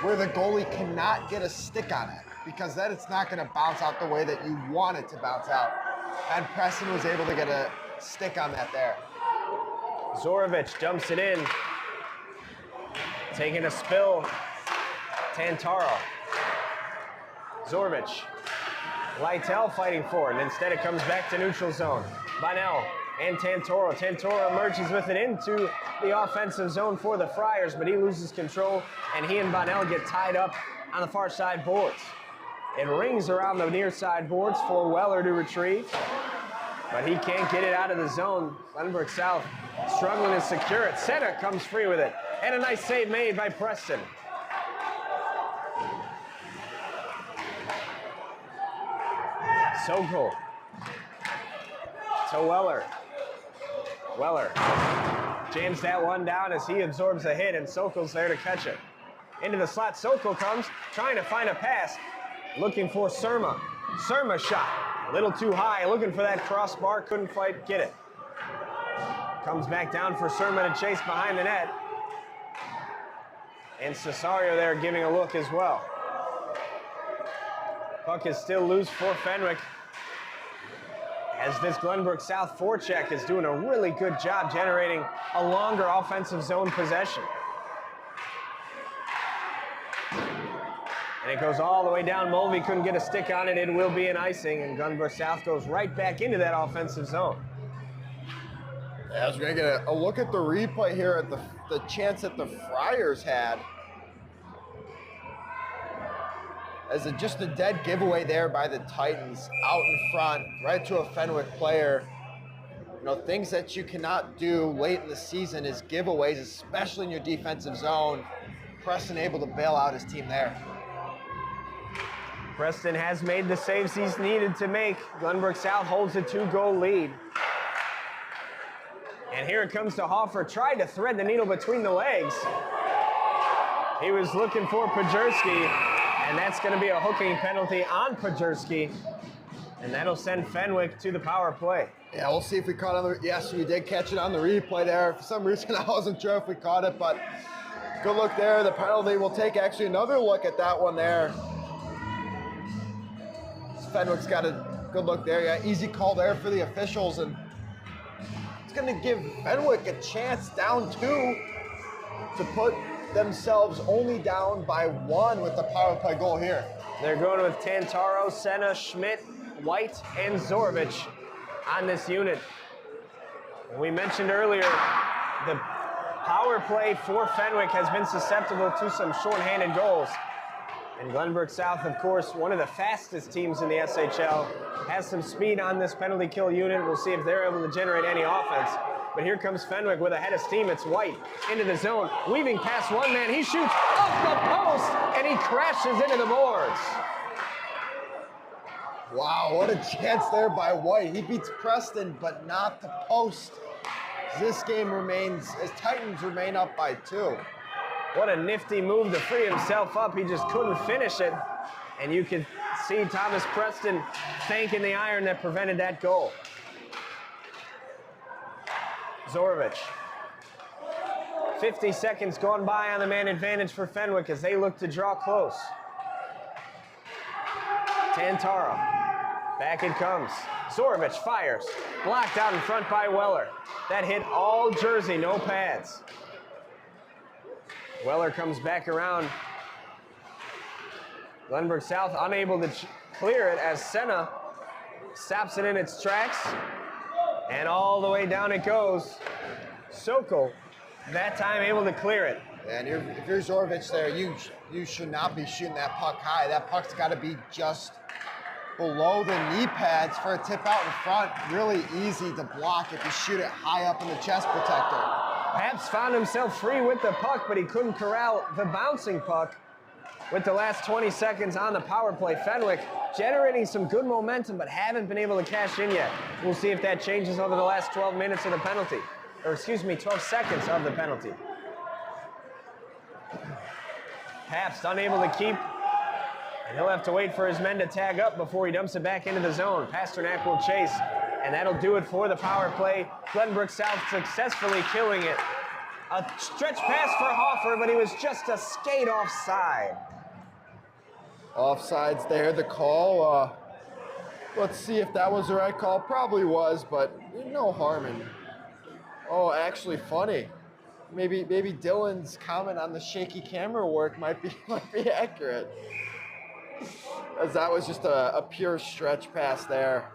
where the goalie cannot get a stick on it, because then it's not going to bounce out the way that you want it to bounce out. And Preston was able to get a stick on that there. Zorovich dumps it in. Taking a spill, Tantaro. Zorovich. Lytel fighting for it, and instead it comes back to neutral zone. Bonnell and Tantoro. Tantoro emerges with it into the offensive zone for the Friars, but he loses control, and he and Bonnell get tied up on the far side boards. It rings around the near side boards for Weller to retrieve, but he can't get it out of the zone. Glenbrook South struggling to secure it. Seta comes free with it, and a nice save made by Preston. Sokol to Weller. Weller jams that one down as he absorbs a hit, and Sokol's there to catch it. Into the slot, Sokol comes, trying to find a pass, looking for Surma. Surma shot, a little too high, looking for that crossbar, couldn't quite get it. Comes back down for Surma to chase behind the net. And Cesario there giving a look as well. Puck is still loose for Fenwick, as this Glenbrook South forecheck is doing a really good job generating a longer offensive zone possession. And it goes all the way down. Mulvey couldn't get a stick on it. It will be an icing, and Glenbrook South goes right back into that offensive zone. Yeah, I was going to get a look at the replay here at the chance that the Friars had. As just a dead giveaway there by the Titans out in front, right to a Fenwick player. You know, things that you cannot do late in the season is giveaways, especially in your defensive zone. Preston able to bail out his team there. Preston has made the saves he's needed to make. Glenbrook South holds a 2-goal lead. And here it comes to Hoffer, tried to thread the needle between the legs. He was looking for Pajerski, and that's going to be a hooking penalty on Pajerski. And that'll send Fenwick to the power play. Yeah, we'll see if we caught on the, yes, we did catch it on the replay there. For some reason, I wasn't sure if we caught it, but good look there. The penalty, we'll take actually another look at that one there. Fenwick's got a good look there. Yeah, easy call there for the officials, and it's going to give Fenwick a chance down 2 to put themselves only down by 1 with the power play goal here. They're going with Tantaro, Senna, Schmidt, White, and Zorovich on this unit. And we mentioned earlier, the power play for Fenwick has been susceptible to some shorthanded goals. And Glenbrook South, of course, one of the fastest teams in the SHL, has some speed on this penalty kill unit. We'll see if they're able to generate any offense. But here comes Fenwick with a head of steam. It's White into the zone, weaving past one man. He shoots off the post, and he crashes into the boards. Wow, what a chance there by White. He beats Preston, but not the post. This game remains, as Titans remain up by 2. What a nifty move to free himself up. He just couldn't finish it. And you can see Thomas Preston thanking the iron that prevented that goal. Zorovich. 50 seconds gone by on the man advantage for Fenwick as they look to draw close. Tantaro. Back it comes. Zorovich fires. Blocked out in front by Weller. That hit all jersey, no pads. Weller comes back around. Glenbrook South unable to clear it as Senna stops it in its tracks. And all the way down it goes. Sokol, that time able to clear it. And if you're Zorovich there, you should not be shooting that puck high. That puck's got to be just below the knee pads for a tip out in front. Really easy to block if you shoot it high up in the chest protector. Paps found himself free with the puck, but he couldn't corral the bouncing puck with the last 20 seconds on the power play. Fenwick generating some good momentum, but haven't been able to cash in yet. We'll see if that changes over the last 12 minutes of the penalty. Or excuse me, 12 seconds of the penalty. Paps unable to keep, and he'll have to wait for his men to tag up before he dumps it back into the zone. Pasternak will chase. And that'll do it for the power play. Glenbrook South successfully killing it. A stretch pass for Hoffer, but he was just a skate offside. Offsides there, the call. Let's see if that was the right call. Probably was, but no harm in. Oh, actually funny. Maybe Dylan's comment on the shaky camera work might be accurate. As that was just a pure stretch pass there.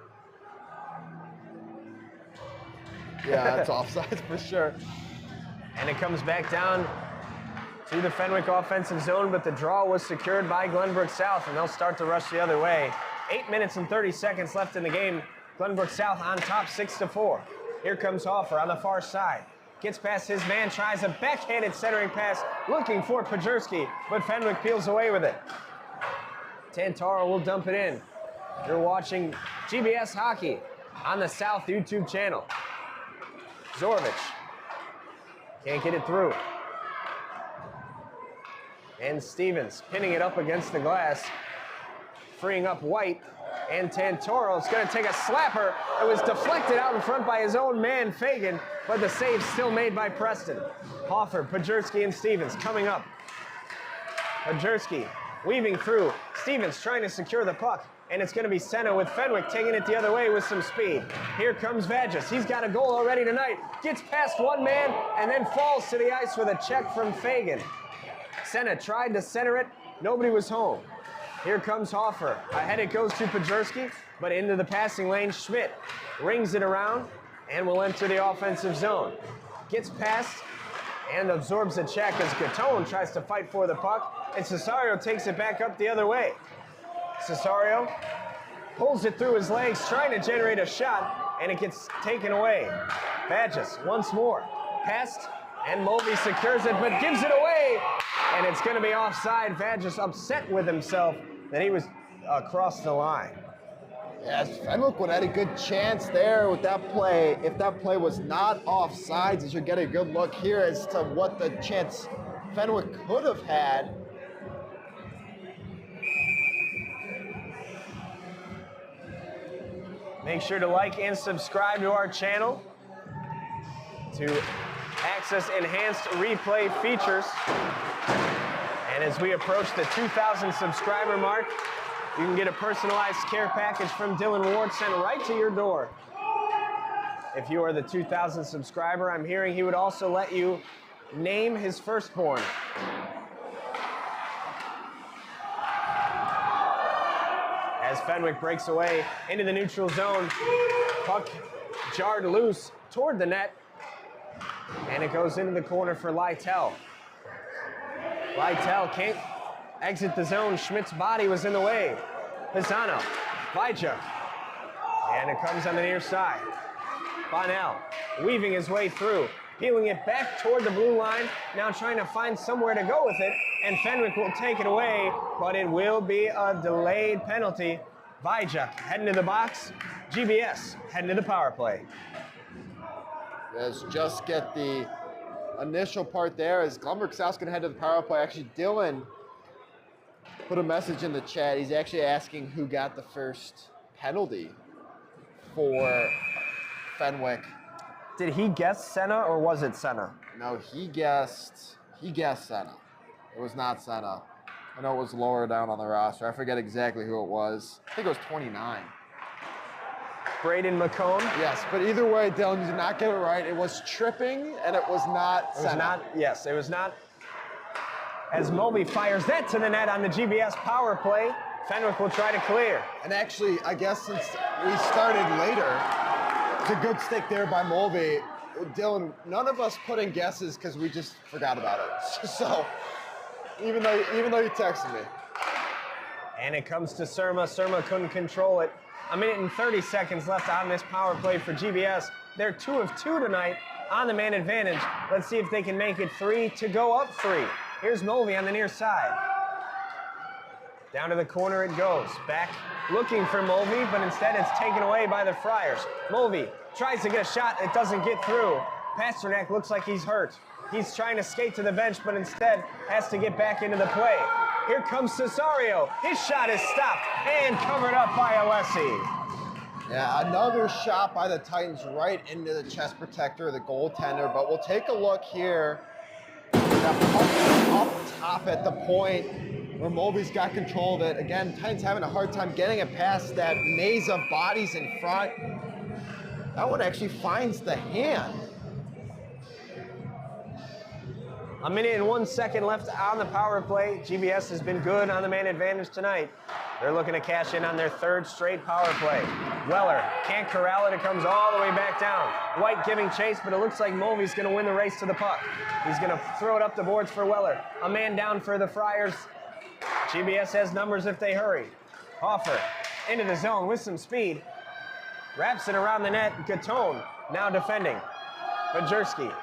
Yeah, that's offsides for sure. And it comes back down to the Fenwick offensive zone, but the draw was secured by Glenbrook South, and they'll start to rush the other way. 8 minutes and 30 seconds left in the game. Glenbrook South on top 6-4. Here comes Hoffer on the far side. Gets past his man, tries a backhanded centering pass, looking for Pajerski, but Fenwick peels away with it. Tantaro will dump it in. You're watching GBS Hockey on the South YouTube channel. Zorovich can't get it through. And Stevens pinning it up against the glass, freeing up White. And Tantoro is going to take a slapper. It was deflected out in front by his own man, Fagan, but the save still made by Preston. Hoffer, Pajerski, and Stevens coming up. Pajerski weaving through. Stevens trying to secure the puck. And it's going to be Senna with Fenwick taking it the other way with some speed. Here comes Vadgis. He's got a goal already tonight. Gets past one man and then falls to the ice with a check from Fagan. Senna tried to center it, Nobody was home. Here comes Hoffer. Ahead it goes to Pajurski, but into the passing lane. Schmidt rings it around and will enter the offensive zone. Gets past and absorbs a check as Gatone tries to fight for the puck, and Cesario takes it back up the other way. Cesario pulls it through his legs, trying to generate a shot, and it gets taken away. Badges once more. Passed, and Mulvey secures it, but gives it away, and it's going to be offside. Badges upset with himself that he was across the line. Yes, Fenwick would have had a good chance there with that play. If that play was not offsides, you should get a good look here as to what the chance Fenwick could have had. Make sure to like and subscribe to our channel to access enhanced replay features. And as we approach the 2,000 subscriber mark, you can get a personalized care package from Dylan Ward sent right to your door. If you are the 2,000 subscriber, I'm hearing he would also let you name his firstborn. As Fenwick breaks away into the neutral zone, puck jarred loose toward the net, and it goes into the corner for Lytle. Lytle can't exit the zone. Schmidt's body was in the way. Pisano, Vajak, and it comes on the near side. Bonnell weaving his way through, peeling it back toward the blue line, now trying to find somewhere to go with it, and Fenwick will take it away, but it will be a delayed penalty. Vajak heading to the box, GBS heading to the power play. Let's just get the initial part there as Glumberg's going to head to the power play. Actually, Dylan put a message in the chat. He's actually asking who got the first penalty for Fenwick. Did he guess Senna or was it Senna? No, he guessed Senna. It was not Senna. I know it was lower down on the roster. I forget exactly who it was. I think it was 29. Braden McCone? Yes, but either way, Dylan, you did not get it right. It was tripping, and it was not Senna. It was not, yes, it was not. As Mulvey fires that to the net on the GBS power play, Fenwick will try to clear. And actually, I guess since we started later, it's a good stick there by Mulvey. Dylan, none of us put in guesses because we just forgot about it. So, even though you texted me. And it comes to Surma. Surma couldn't control it. A minute and 30 seconds left on this power play for GBS. They're 2 of 2 tonight on the man advantage. Let's see if they can make it 3 to go up 3. Here's Mulvey on the near side. Down to the corner it goes. Back looking for Mulvey, but instead it's taken away by the Friars. Mulvey tries to get a shot. It doesn't get through. Pasternak looks like he's hurt. He's trying to skate to the bench, but instead has to get back into the play. Here comes Cesario. His shot is stopped and covered up by Alessi. Yeah, another shot by the Titans right into the chest protector, the goaltender. But we'll take a look here. That puck up top at the point where Mulvey's got control of it. Again, Titans having a hard time getting it past that maze of bodies in front. That one actually finds the hand. A minute and 1 second left on the power play. GBS has been good on the man advantage tonight. They're looking to cash in on their 3rd straight power play. Weller can't corral it. It comes all the way back down. White giving chase, but it looks like Mulvey's going to win the race to the puck. He's going to throw it up the boards for Weller. A man down for the Friars. GBS has numbers if they hurry. Hoffer into the zone with some speed. Wraps it around the net. Gatone now defending. Pajurski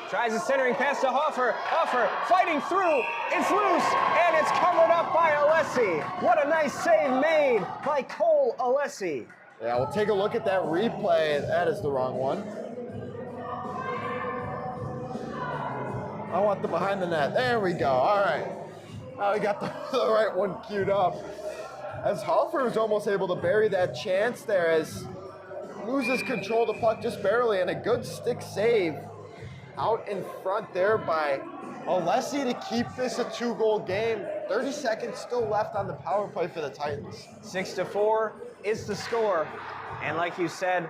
tries a centering pass to Hoffer. Hoffer fighting through. It's loose, and it's covered up by Alessi. What a nice save made by Cole Alessi. Yeah, we'll take a look at that replay. That is the wrong one. I want the behind the net. There we go. All right. Now we got the right one queued up. As Hoffer was almost able to bury that chance there as loses control of the puck just barely, and a good stick save out in front there by Alessi to keep this a 2-goal game. 30 seconds still left on the power play for the Titans. 6-4 is the score. And like you said,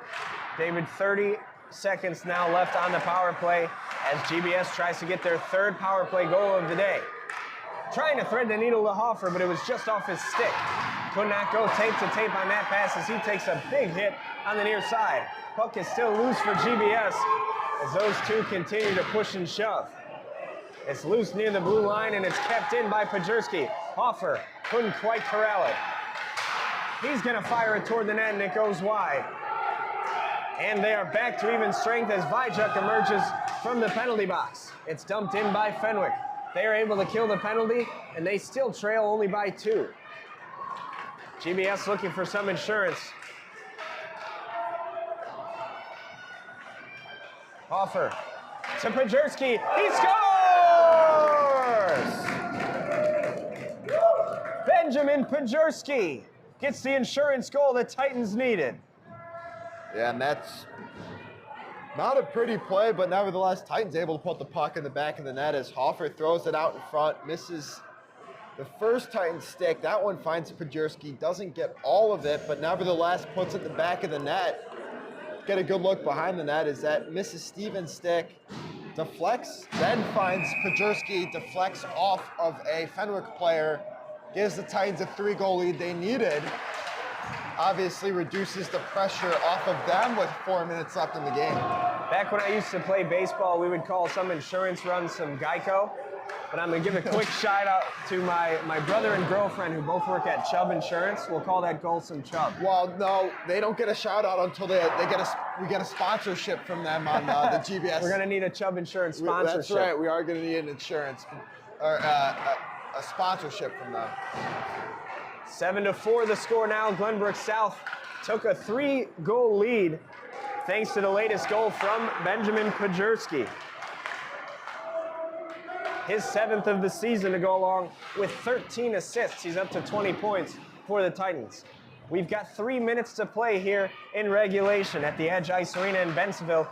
David, 30 seconds now left on the power play as GBS tries to get their 3rd power play goal of the day. Trying to thread the needle to Hoffer, but it was just off his stick. Could not go tape to tape on that pass as he takes a big hit on the near side. Puck is still loose for GBS as those two continue to push and shove. It's loose near the blue line and it's kept in by Pajurski. Hoffer couldn't quite corral it. He's gonna fire it toward the net and it goes wide. And they are back to even strength as Vajak emerges from the penalty box. It's dumped in by Fenwick. They are able to kill the penalty and they still trail only by 2. GBS looking for some insurance. Hoffer to Pajurski. He scores! Benjamin Pajurski gets the insurance goal the Titans needed. Yeah, and that's not a pretty play, but nevertheless, Titans able to put the puck in the back of the net as Hoffer throws it out in front, misses the first Titan stick. That one finds Pajurski, doesn't get all of it, but nevertheless puts it in the back of the net. Get a good look behind the net as that misses Stevens' stick, deflects, then finds Pajurski, deflects off of a Fenwick player, gives the Titans a 3-goal lead they needed. Obviously reduces the pressure off of them with 4 minutes left in the game. Back when I used to play baseball, we would call some insurance runs some Geico. But I'm gonna give a quick shout out to my brother and girlfriend who both work at Chubb Insurance. We'll call that goal some Chubb. Well, no, they don't get a shout out until we get a sponsorship from them on the GBS. We're gonna need a Chubb Insurance sponsorship. That's right, we are gonna need an insurance, or a sponsorship from them. 7-4 the score now. Glenbrook South took a 3-goal lead thanks to the latest goal from Benjamin Pajurski. His 7th of the season to go along with 13 assists. He's up to 20 points for the Titans. We've got 3 minutes to play here in regulation at the Edge Ice Arena in Bensenville.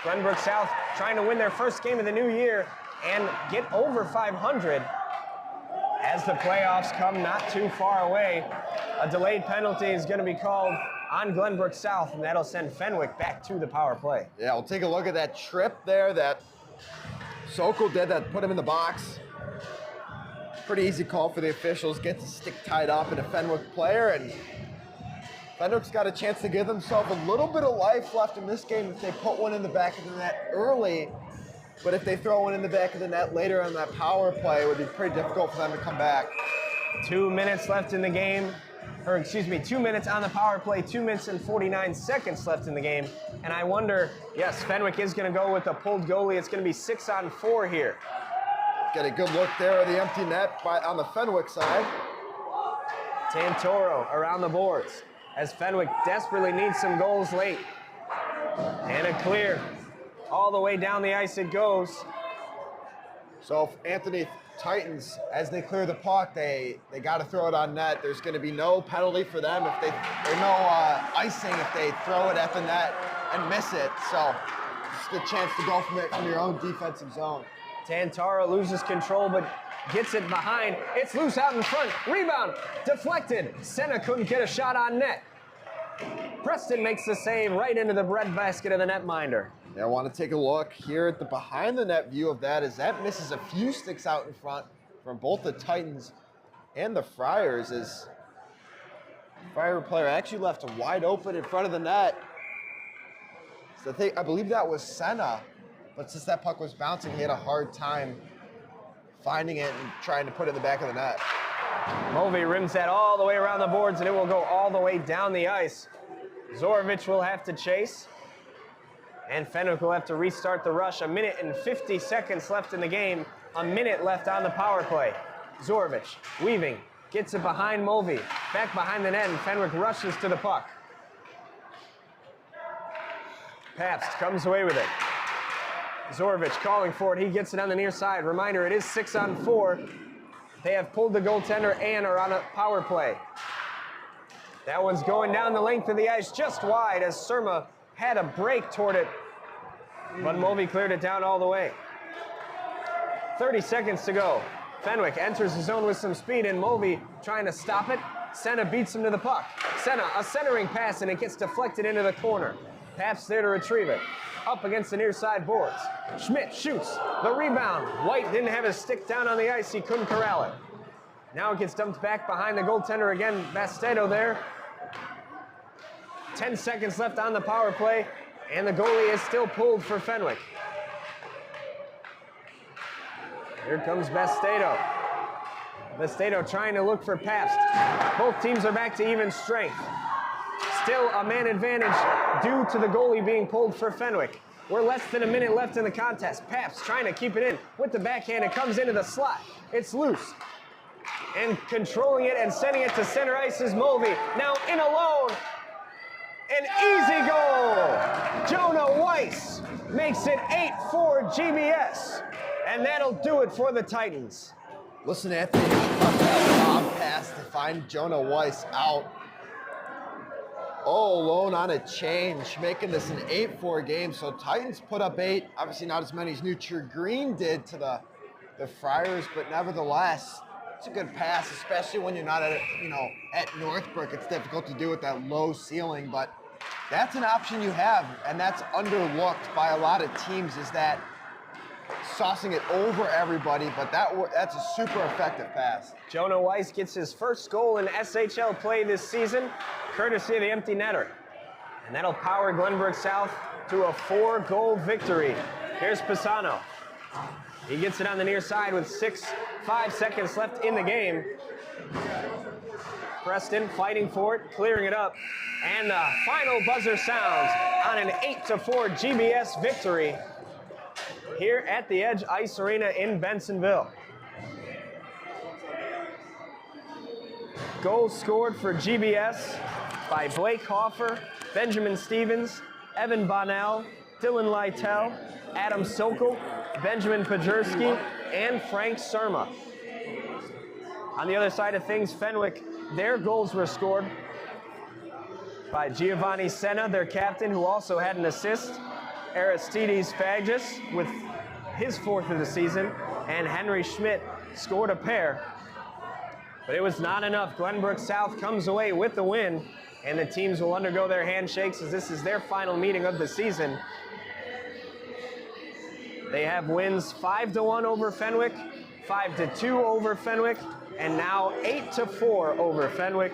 Glenbrook South trying to win their first game of the new year and get over 500 as the playoffs come not too far away. A delayed penalty is going to be called on Glenbrook South, and that'll send Fenwick back to the power play. Yeah, we'll take a look at that trip there that Sokol did that put him in the box. Pretty easy call for the officials. Gets the stick tied up in a Fenwick player, and Fenwick's got a chance to give themselves a little bit of life left in this game if they put one in the back of the net early. But if they throw one in the back of the net later on that power play, it would be pretty difficult for them to come back. 2 minutes left in the game. 2 minutes on the power play, 2 minutes and 49 seconds left in the game. And I wonder, yes, Fenwick is going to go with a pulled goalie. It's going to be 6-on-4 here. Get a good look there at the empty net on the Fenwick side. Tantoro around the boards as Fenwick desperately needs some goals late. And a clear. All the way down the ice it goes. So if Anthony Titans, as they clear the puck, they got to throw it on net. There's going to be no penalty for them or no icing if they throw it at the net and miss it. So just a chance to go from your own defensive zone. Tantara loses control but gets it behind. It's loose out in front. Rebound deflected. Senna couldn't get a shot on net. Preston makes the save right into the breadbasket of the netminder. Yeah, I want to take a look here at the behind the net view of that as that misses a few sticks out in front from both the Titans and the Friars as the Friar player actually left wide open in front of the net. So I believe that was Senna, but since that puck was bouncing, he had a hard time finding it and trying to put it in the back of the net. Mulvey rims that all the way around the boards and it will go all the way down the ice. Zorovich will have to chase. And Fenwick will have to restart the rush. 1 minute and 50 seconds left in the game. 1 minute left on the power play. Zorovich weaving, gets it behind Mulvey. Back behind the net and Fenwick rushes to the puck. Pabst comes away with it. Zorovich calling for it. He gets it on the near side. Reminder, it is 6-on-4. They have pulled the goaltender and are on a power play. That one's going down the length of the ice just wide as Surma had a break toward it, but Mulvey cleared it down all the way. 30 seconds to go. Fenwick enters the zone with some speed and Mulvey trying to stop it. Senna beats him to the puck. Senna, a centering pass and it gets deflected into the corner. Pabst there to retrieve it. up against the near side boards. Schmidt shoots the rebound. White didn't have his stick down on the ice. He couldn't corral it. Now it gets dumped back behind the goaltender again. Bastedo there. 10 seconds left on the power play, and the goalie is still pulled for Fenwick. Here comes Bastedo. Bastedo trying to look for Pabst. Both teams are back to even strength. Still a man advantage due to the goalie being pulled for Fenwick. We're less than a minute left in the contest. Pabst trying to keep it in with the backhand. It comes into the slot. It's loose. And controlling it and sending it to center ice is Mulvey. Now in alone. An easy goal. Jonah Weiss makes it 8-4 GBS. And that'll do it for the Titans. Listen, Anthony, cut that lob pass to find Jonah Weiss out. All alone on a change, making this an 8-4 game. So Titans put up 8. Obviously not as many as Neutral Green did to the Friars, but nevertheless, it's a good pass, especially when you're not at Northbrook. It's difficult to do with that low ceiling, but that's an option you have, and that's underlooked by a lot of teams, is that saucing it over everybody, but that's a super effective pass. Jonah Weiss gets his first goal in SHL play this season, courtesy of the empty netter. And that'll power Glenbrook South to a 4-goal victory. Here's Pisano. He gets it on the near side with 5 seconds left in the game. Preston fighting for it, clearing it up. And the final buzzer sounds on an 8-4 GBS victory here at the Edge Ice Arena in Bensonville. Goals scored for GBS by Blake Hoffer, Benjamin Stevens, Evan Bonnell, Dylan Lytell, Adam Sokol, Benjamin Pajerski, and Frank Surma. On the other side of things, Fenwick, their goals were scored by Giovanni Senna, their captain, who also had an assist, Aristides Fagus with his 4th of the season, and Henry Schmidt scored a pair. But it was not enough. Glenbrook South comes away with the win, and the teams will undergo their handshakes as this is their final meeting of the season. They have wins 5-1 over Fenwick, 5-2 over Fenwick, and now 8-4 over Fenwick,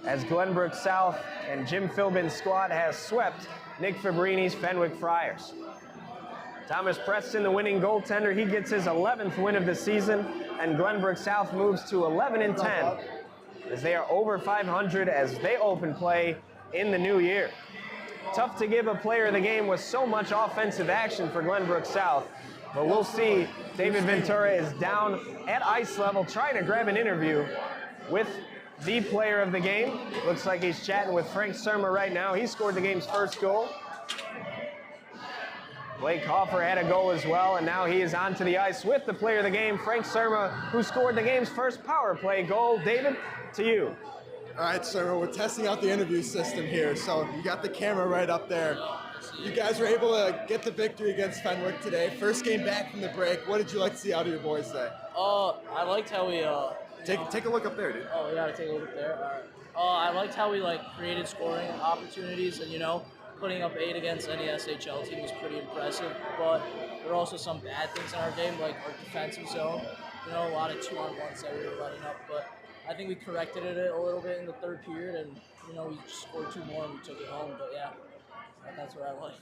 as Glenbrook South and Jim Philbin's squad has swept Nick Fabrini's Fenwick Friars. Thomas Preston, the winning goaltender, he gets his 11th win of the season, and Glenbrook South moves to 11-10 as they are over 500 as they open play in the new year. Tough to give a player of the game with so much offensive action for Glenbrook South, but we'll see. David Ventura is down at ice level trying to grab an interview with the player of the game. Looks like he's chatting with Frank Surma right now. He scored the game's first goal. Blake Hoffer had a goal as well, and now he is onto the ice with the player of the game, Frank Surma, who scored the game's first power play goal. David, to you. All right, Surma, we're testing out the interview system here. So you got the camera right up there. You guys were able to get the victory against Fenwick today. First game back from the break. What did you like to see out of your boys today? I liked how we Take a look up there, dude. Oh, we gotta take a look up there. All right. I liked how we created scoring opportunities, and putting up 8 against any SHL team was pretty impressive. But there are also some bad things in our game, like our defensive zone. A lot of 2-on-1s that we were letting up. But I think we corrected it a little bit in the third period, and we scored 2 more and we took it home. But yeah, that's what I like.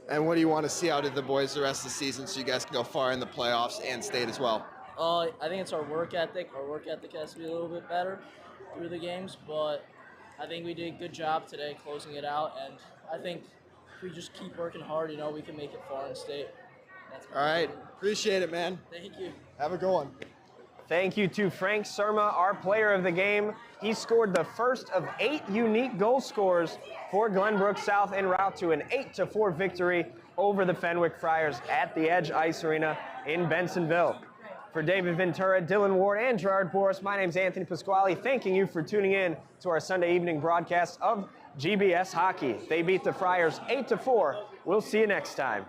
And what do you want to see out of the boys the rest of the season so you guys can go far in the playoffs and state as well? I think it's our work ethic. Our work ethic has to be a little bit better through the games, but I think we did a good job today closing it out, and I think if we just keep working hard, we can make it far in state. All right. Appreciate it, man. Thank you. Have a good one. Thank you to Frank Surma, our player of the game. He scored the first of 8 unique goal scores for Glenbrook South en route to an 8-4 victory over the Fenwick Friars at the Edge Ice Arena in Bensonville. For David Ventura, Dylan Ward, and Gerard Boris, my name's Anthony Pasquale, thanking you for tuning in to our Sunday evening broadcast of GBS Hockey. They beat the Friars 8-4. We'll see you next time.